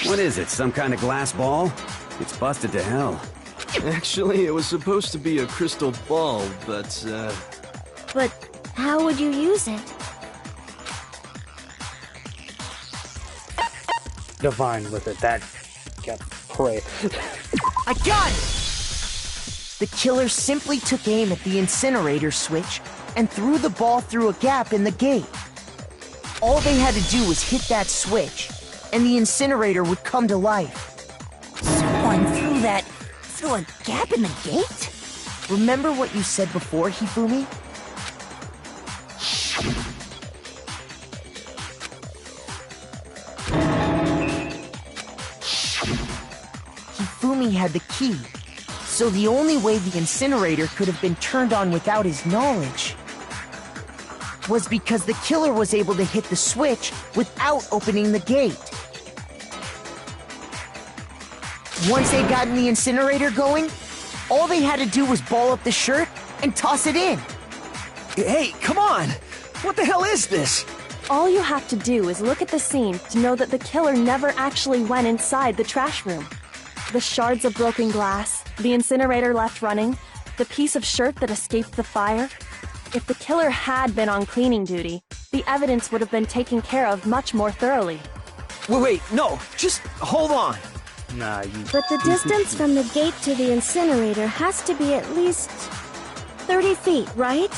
S9: What is it, some kind of glass ball? It's busted to hell.
S11: Actually, it was supposed to be a crystal ball, but,
S5: But how would you use it?
S2: Divine with it. That got prey.
S1: I got it! The killer simply took aim at the incinerator switch and threw the ball through a gap in the gate. All they had to do was hit that switch, and the incinerator would come to life.
S18: Someone threw a gap in the gate?
S1: Remember what you said before, Hifumi? Hifumi had the key, so the only way the incinerator could have been turned on without his knowledge was because the killer was able to hit the switch without opening the gate. Once they'd gotten the incinerator going, all they had to do was ball up the shirt and toss it in.
S13: Hey, come on! What the hell is this?
S10: All you have to do is look at the scene to know that the killer never actually went inside the trash room. The shards of broken glass, the incinerator left running, the piece of shirt that escaped the fire. If the killer had been on cleaning duty, the evidence would have been taken care of much more thoroughly.
S13: Wait, no, just hold on.
S2: Nah, you...
S5: But the distance from the gate to the incinerator has to be at least 30 feet, right?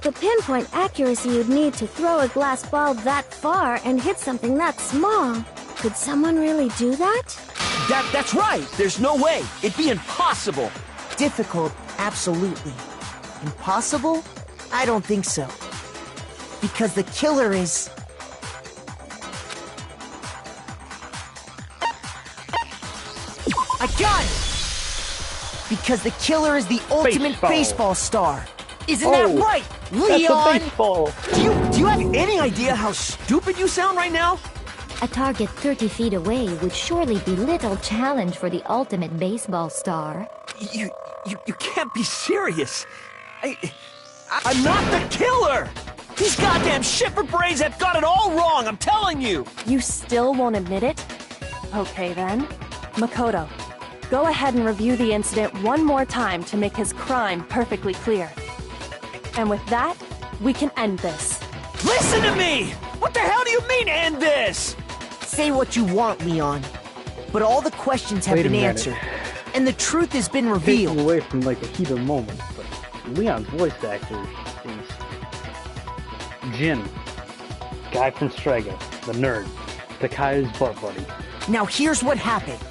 S5: The pinpoint accuracy you'd need to throw a glass ball that far and hit something that small. Could someone really do that?
S13: That's right! There's no way! It'd be impossible!
S1: Difficult, absolutely. Impossible? I don't think so. Because the killer is... I got it! Because the killer is the ultimate baseball star. Isn't that right, Leon?
S2: That's a baseball.
S13: Do you have any idea how stupid you sound right now?
S15: A target 30 feet away would surely be little challenge for the ultimate baseball star.
S13: You can't be serious. I'm not the killer! These goddamn shifter brains have got it all wrong, I'm telling you!
S10: You still won't admit it? Okay then. Makoto, go ahead and review the incident one more time to make his crime perfectly clear. And with that, we can end this.
S13: Listen to me! What the hell do you mean, end this?
S1: Say what you want, Leon. But all the questions have
S2: Wait a
S1: been
S2: minute.
S1: answered, and the truth has been
S2: Taking
S1: revealed.
S2: away from like a heated moment, but Leon's voice actor is Jin, guy from Strega, the nerd, Takai's butt buddy.
S1: Now here's what happened.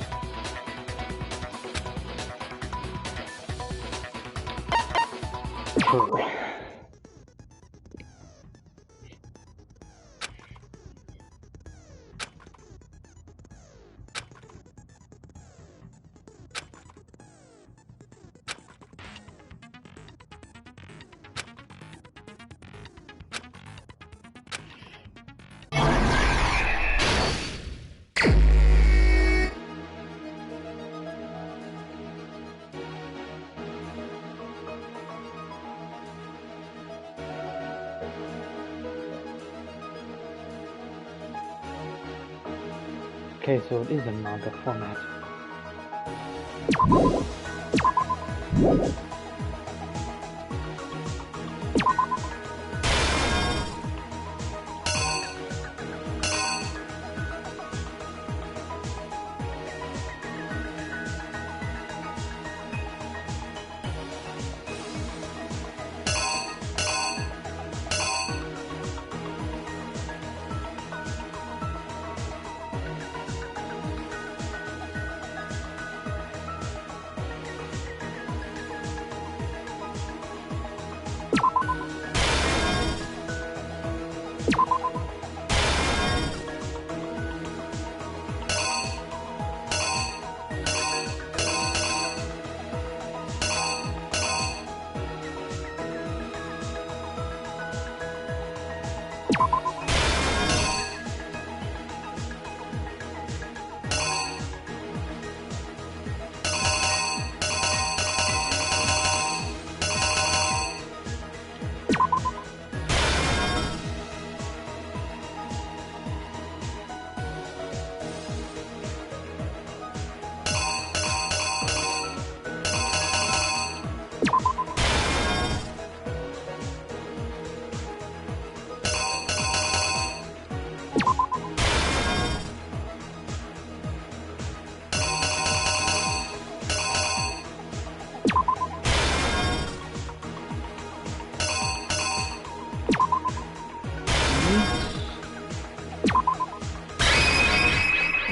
S2: Okay, so it is a manga format.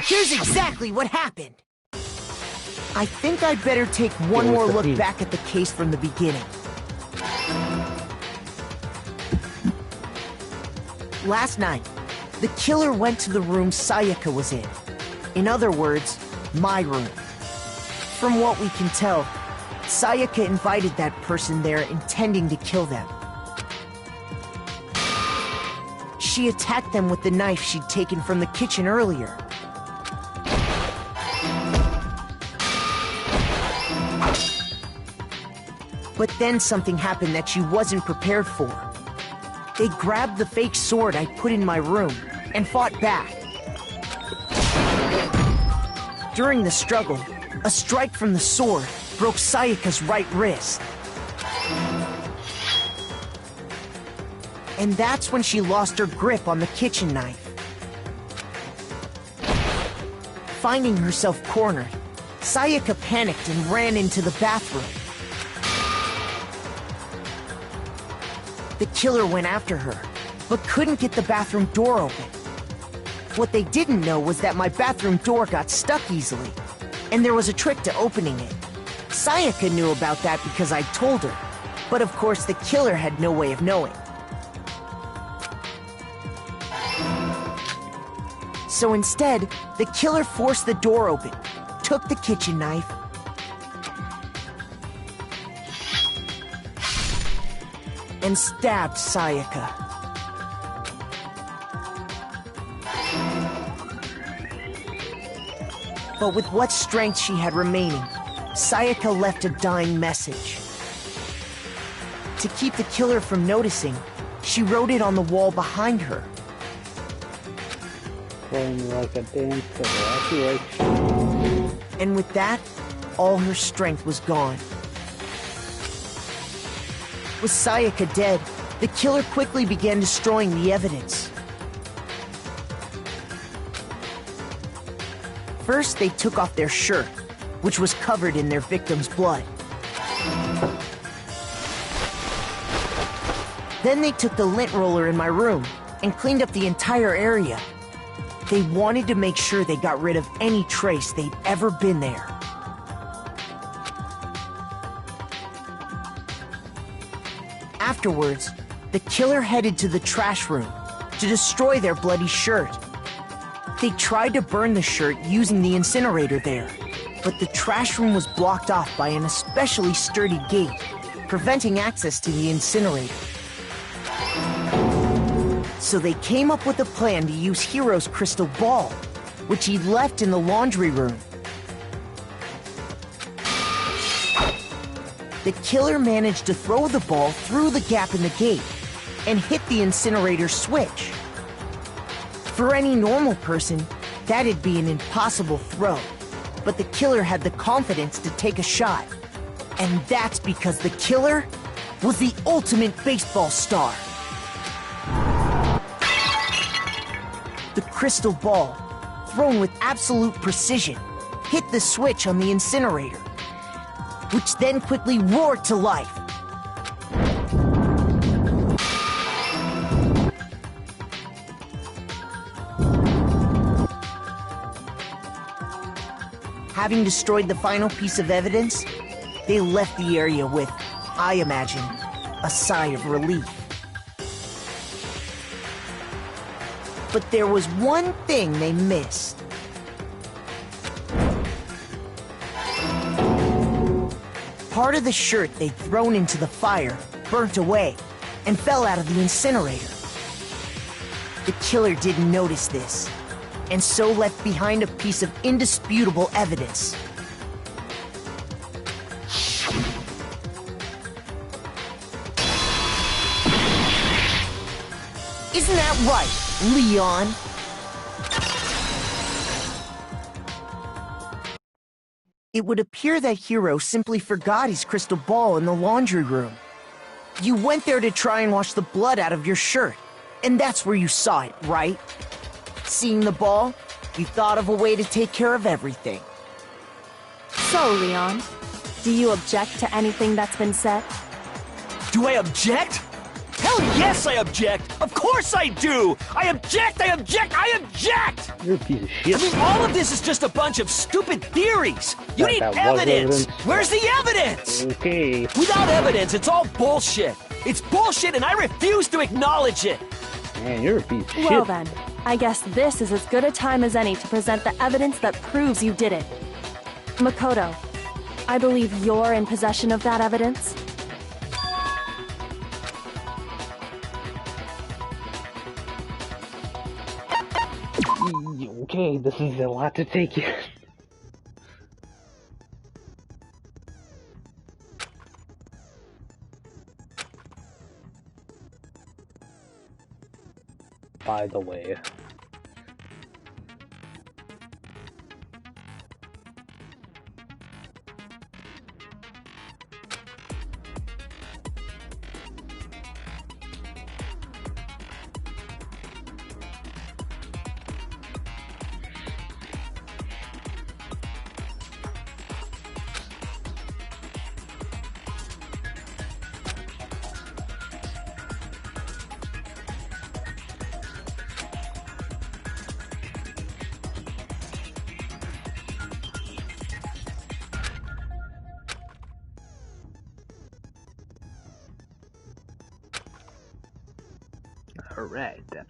S2: Here's exactly what happened. I think I'd better take one more look back at the case from the beginning. Last night, the killer went to the room Sayaka was in. In other words, my room. From what we can tell, Sayaka invited that person there intending to kill them. She attacked them with the knife she'd taken from the kitchen earlier. But then something happened that she wasn't prepared for. They grabbed the fake sword I put in my room and fought back. During the struggle, a strike from the sword broke Sayaka's right wrist. And that's when she lost her grip on the kitchen knife. Finding herself cornered, Sayaka panicked and ran into the bathroom. The killer went after her, but couldn't get the bathroom door open. What they didn't know was that my bathroom door got stuck easily, and there was a trick to opening it. Sayaka knew about that because I told her, but of course the killer had no way of knowing. So instead, the killer forced the door open, took the kitchen knife, and stabbed Sayaka. But with what strength she had remaining, Sayaka left a dying message. To keep the killer from noticing, she wrote it on the wall behind her. Playing like a damn fiddle.
S1: And with that, all her strength was gone. With Sayaka dead, the killer quickly began destroying the evidence. First, they took off their shirt, which was covered in their victim's blood. Then they took the lint roller in my room and cleaned up the entire area. They wanted to make sure they got rid of any trace they'd ever been there. Afterwards, the killer headed to the trash room to destroy their bloody shirt. They tried to burn the shirt using the incinerator there, but the trash room was blocked off by an especially sturdy gate, preventing access to the incinerator. So they came up with a plan to use Hiro's crystal ball, which he left in the laundry room. The killer managed to throw the ball through the gap in the gate and hit the incinerator switch. For any normal person, that'd be an impossible throw, but the killer had the confidence to take a shot. And that's because the killer was the ultimate baseball star. The crystal ball, thrown with absolute precision, hit the switch on the incinerator, which then quickly roared to life. Having destroyed the final piece of evidence, they left the area with, I imagine, a sigh of relief. But there was one thing they missed. Part of the shirt they'd thrown into the fire burnt away and fell out of the incinerator. The killer didn't notice this, and so left behind a piece of indisputable evidence. Isn't that right, Leon? It would appear that Hiro simply forgot his crystal ball in the laundry room. You went there to try and wash the blood out of your shirt, and that's where you saw it, right? Seeing the ball, you thought of a way to take care of everything.
S10: So, Leon, do you object to anything that's been said?
S13: Do I object? Hell yes, I object! Of course I do! I object! I object! I object!
S2: You're a piece of shit.
S13: I mean, all of this is just a bunch of stupid theories! You need evidence! Where's the evidence?
S2: Okay.
S13: Without evidence, it's all bullshit! It's bullshit and I refuse to acknowledge it!
S2: Man, you're a piece of shit.
S10: Well then, I guess this is as good a time as any to present the evidence that proves you did it. Makoto, I believe you're in possession of that evidence?
S2: Okay, this is a lot to take in. By the way, alright then.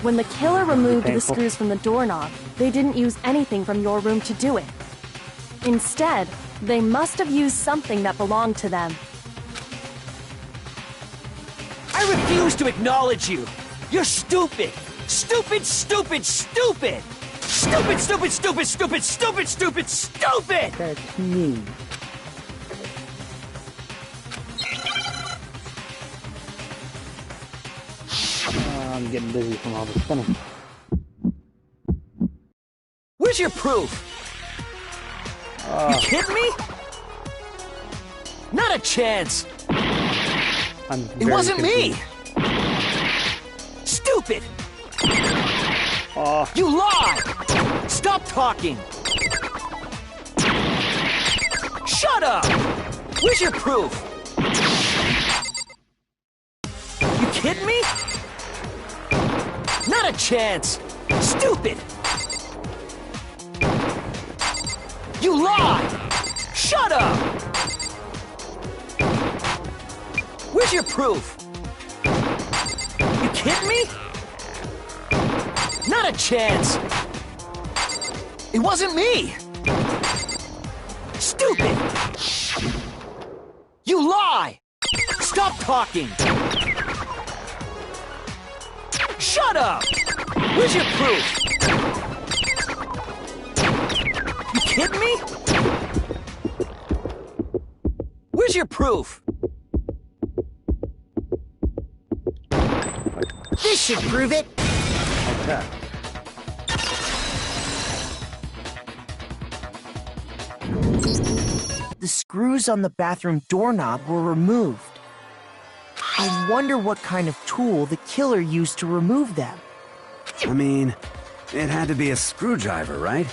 S10: When the killer removed the screws from the doorknob, they didn't use anything from your room to do it. Instead, they must have used something that belonged to them.
S13: I refuse to acknowledge you! You're stupid! Stupid, stupid, stupid! Stupid, stupid, stupid, stupid, stupid, stupid, stupid!
S2: That's me. I'm getting busy from all the spinning.
S13: Where's your proof? You kidding me? Not a chance! It wasn't me! Stupid! You lie! Stop talking! Shut up! Where's your proof? You kidding me? Not a chance! Stupid! You lie! Shut up! Where's your proof? You kidding me? Not a chance! It wasn't me! Stupid! You lie! Stop talking! Shut up! Where's your proof? You kidding me? Where's your proof?
S7: This should prove it.
S2: Okay.
S1: The screws on the bathroom doorknob were removed. I wonder what kind of tool the killer used to remove them.
S9: I mean, it had to be a screwdriver, right?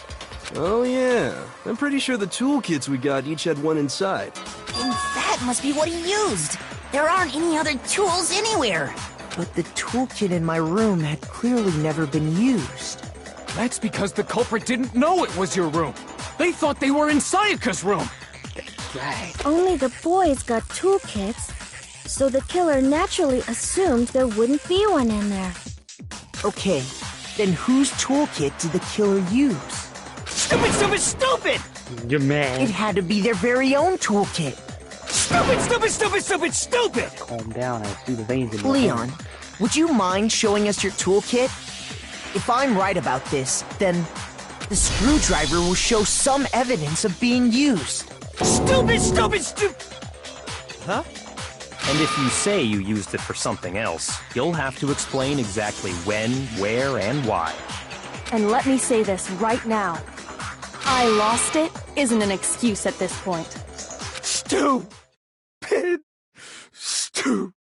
S11: Oh yeah, I'm pretty sure the toolkits we got each had one inside.
S7: And that must be what he used. There aren't any other tools anywhere.
S1: But the toolkit in my room had clearly never been used.
S3: That's because the culprit didn't know it was your room. They thought they were in Sayaka's room.
S1: Right.
S5: Only the boys got toolkits, so the killer naturally assumed there wouldn't be one in there.
S1: Okay, then whose toolkit did the killer use?
S13: Stupid, stupid, stupid!
S2: You're mad.
S1: It had to be their very own toolkit.
S13: Stupid, stupid, stupid, stupid, stupid!
S2: Calm down, I see the veins in your
S1: Leon,
S2: hand.
S1: would you mind showing us your toolkit? If I'm right about this, then the screwdriver will show some evidence of being used.
S13: Stupid, stupid, stupid! Huh?
S6: And if you say you used it for something else, you'll have to explain exactly when, where, and why.
S10: And let me say this right now. I lost it isn't an excuse at this point.
S3: Stupid. Stupid.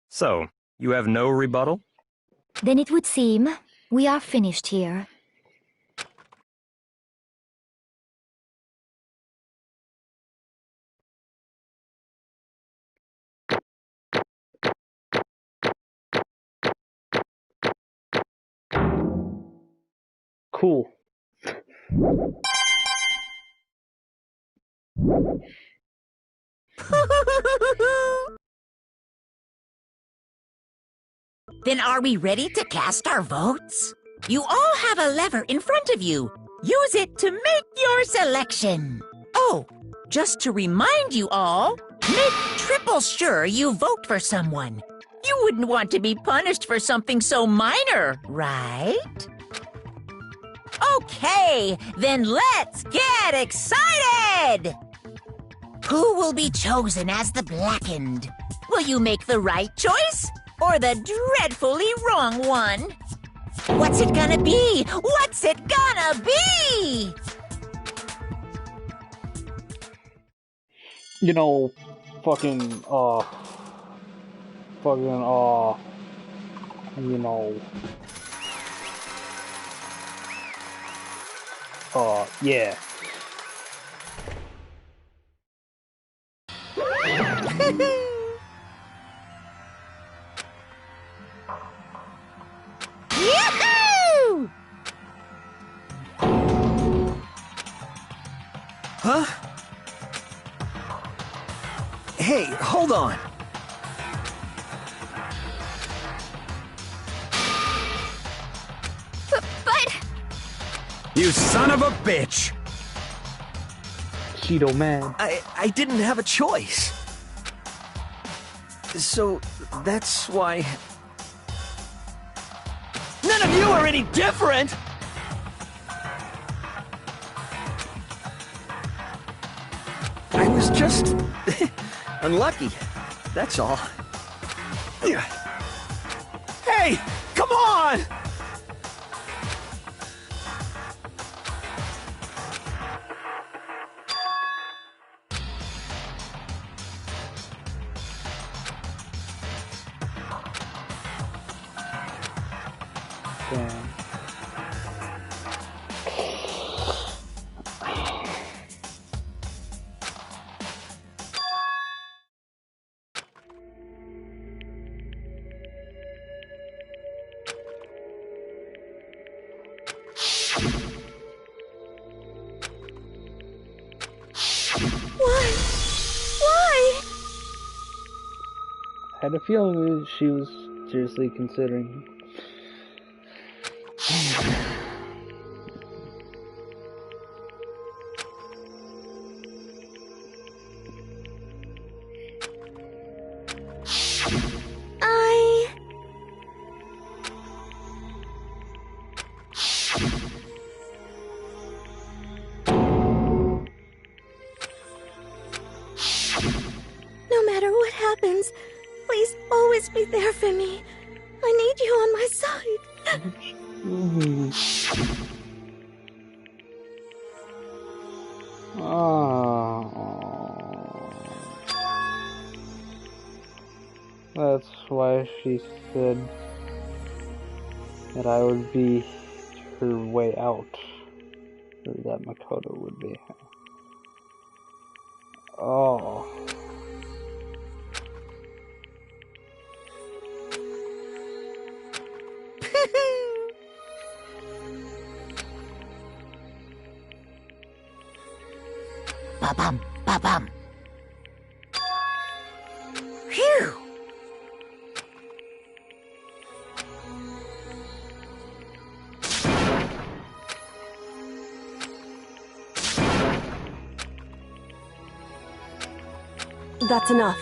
S6: So, you have no rebuttal?
S15: Then it would seem we are finished here.
S2: Cool.
S7: Then are we ready to cast our votes? You all have a lever in front of you. Use it to make your selection. Oh, just to remind you all, make triple sure you vote for someone. You wouldn't want to be punished for something so minor, right? Okay, then let's get excited! Who will be chosen as the Blackened? Will you make the right choice? Or the dreadfully wrong one? What's it gonna be? What's it gonna be?
S2: You know, fucking, you know, yeah.
S7: Yahoo!
S13: Huh? Hey, hold on.
S17: But...
S13: You son of a bitch!
S2: Cheeto man.
S13: I didn't have a choice. So, that's why... None of you are any different! I was just... unlucky. That's all. Hey! Come on!
S2: Damn.
S5: Why?
S2: I had a feeling she was seriously considering.
S5: No matter what happens, please always be there for me. I need you on my side.
S2: Oh. That's why she said that I would be her way out. Or that Makoto would be. Oh.
S7: Ba-bum, ba-bum. Phew!
S10: That's enough.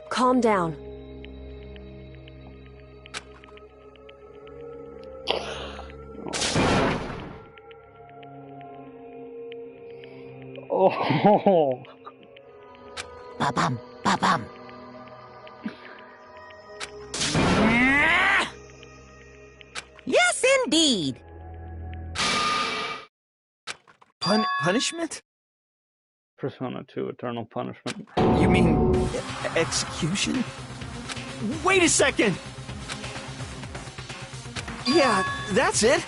S10: Calm down.
S2: Oh.
S7: Ba-bum, ba-bum. Yes, indeed.
S13: Punishment?
S2: Persona 2 Eternal Punishment.
S13: You mean execution? Wait a second! Yeah, that's it.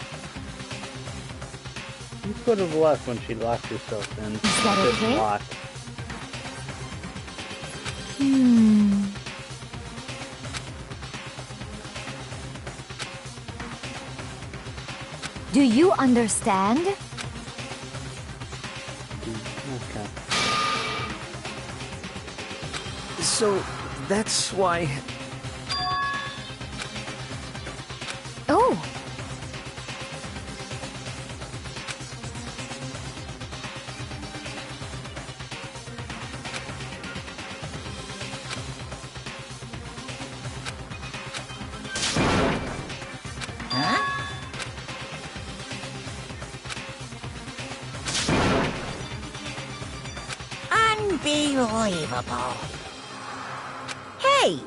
S2: You could have left when she locked herself in.
S15: Is that
S2: It's
S15: okay?
S2: locked.
S15: Do you understand?
S2: Okay.
S13: So, that's why...
S15: Oh.
S7: Unbelievable. Hey,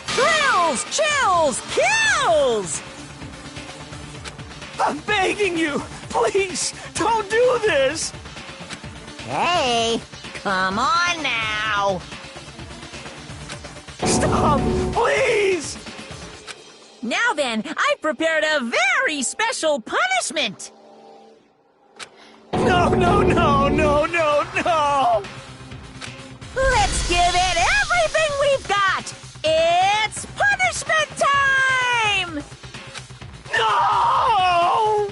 S7: Thrills, chills, kills!
S13: I'm begging you! Please, don't do this!
S7: Hey, come on now!
S13: Stop, please!
S7: Now then, I've prepared a very special punishment!
S13: No, no, no, no, no, no!
S7: Let's give it everything we've got! It's punishment time!
S13: No!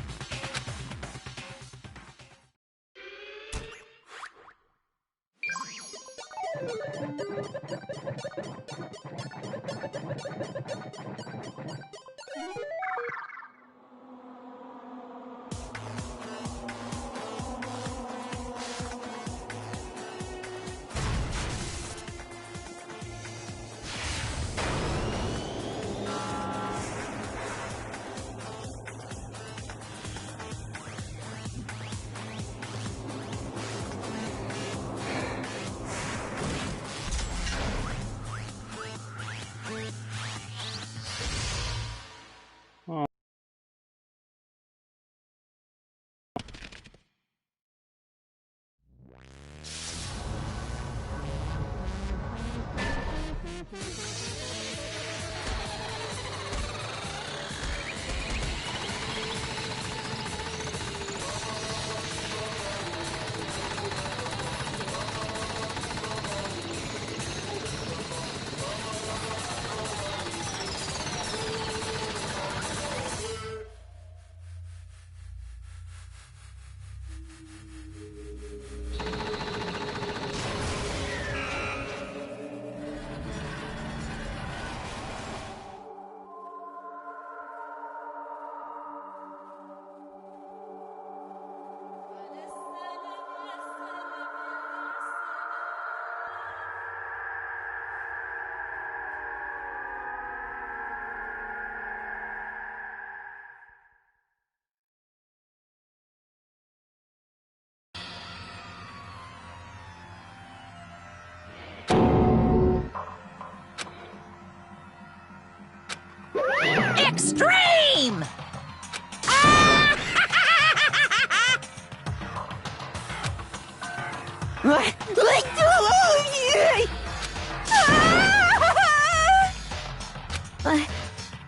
S18: Extreme!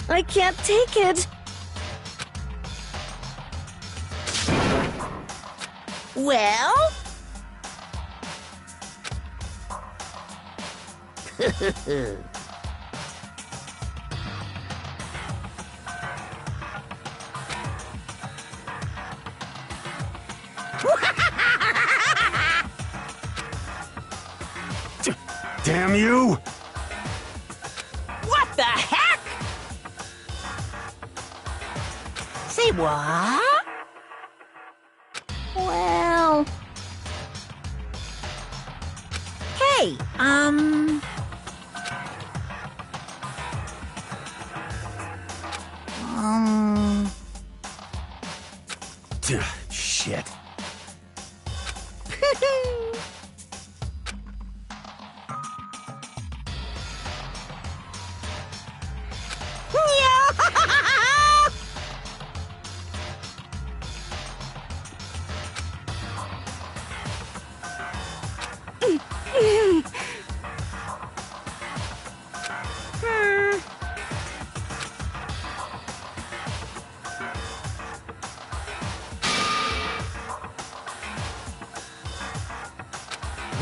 S5: I can't take it.
S18: Well?
S9: Damn you!
S18: What the heck? Say what?
S5: Well...
S18: Hey,
S9: Shit.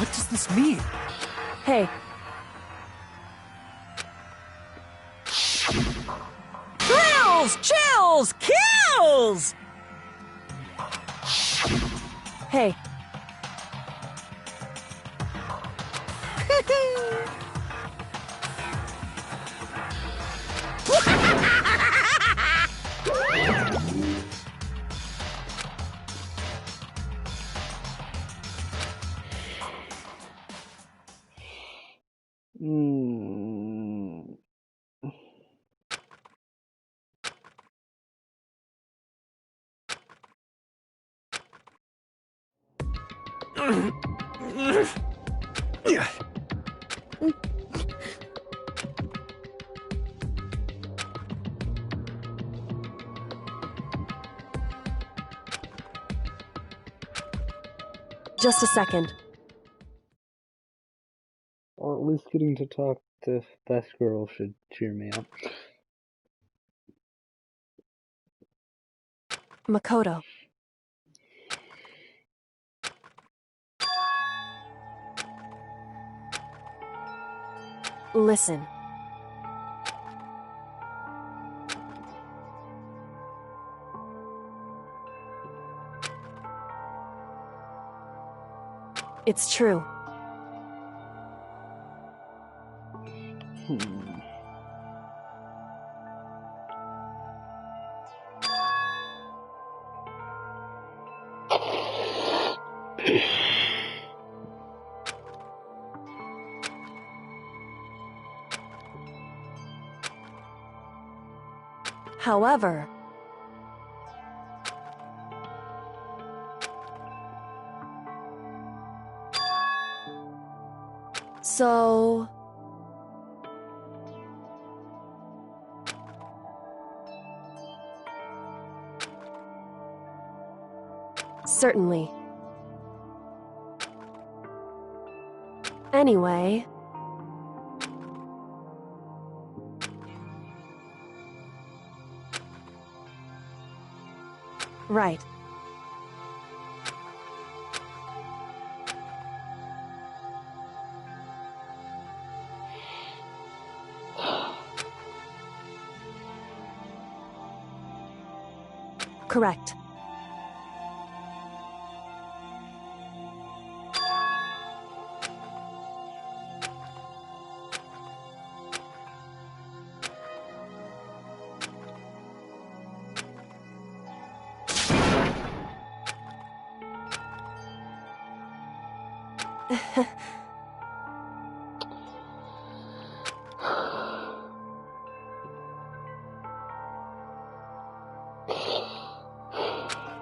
S3: What does this mean?
S10: Hey,
S18: thrills, chills, kills!
S10: hey. Just a second.
S2: Or at least getting to talk to Best Girl should cheer me up.
S10: Makoto. Listen. It's true. However, so Certainly. Anyway... Right. Correct.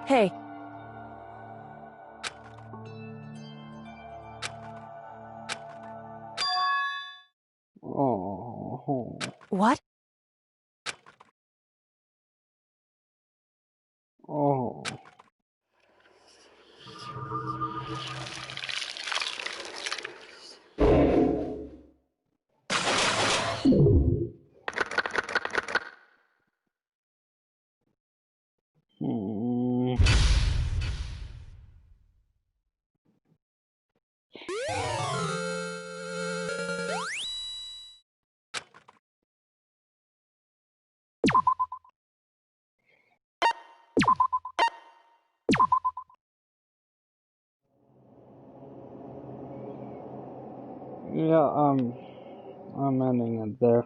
S10: Hey.
S2: Oh.
S10: What?
S2: Oh. Hmm. Yeah, I'm ending it there.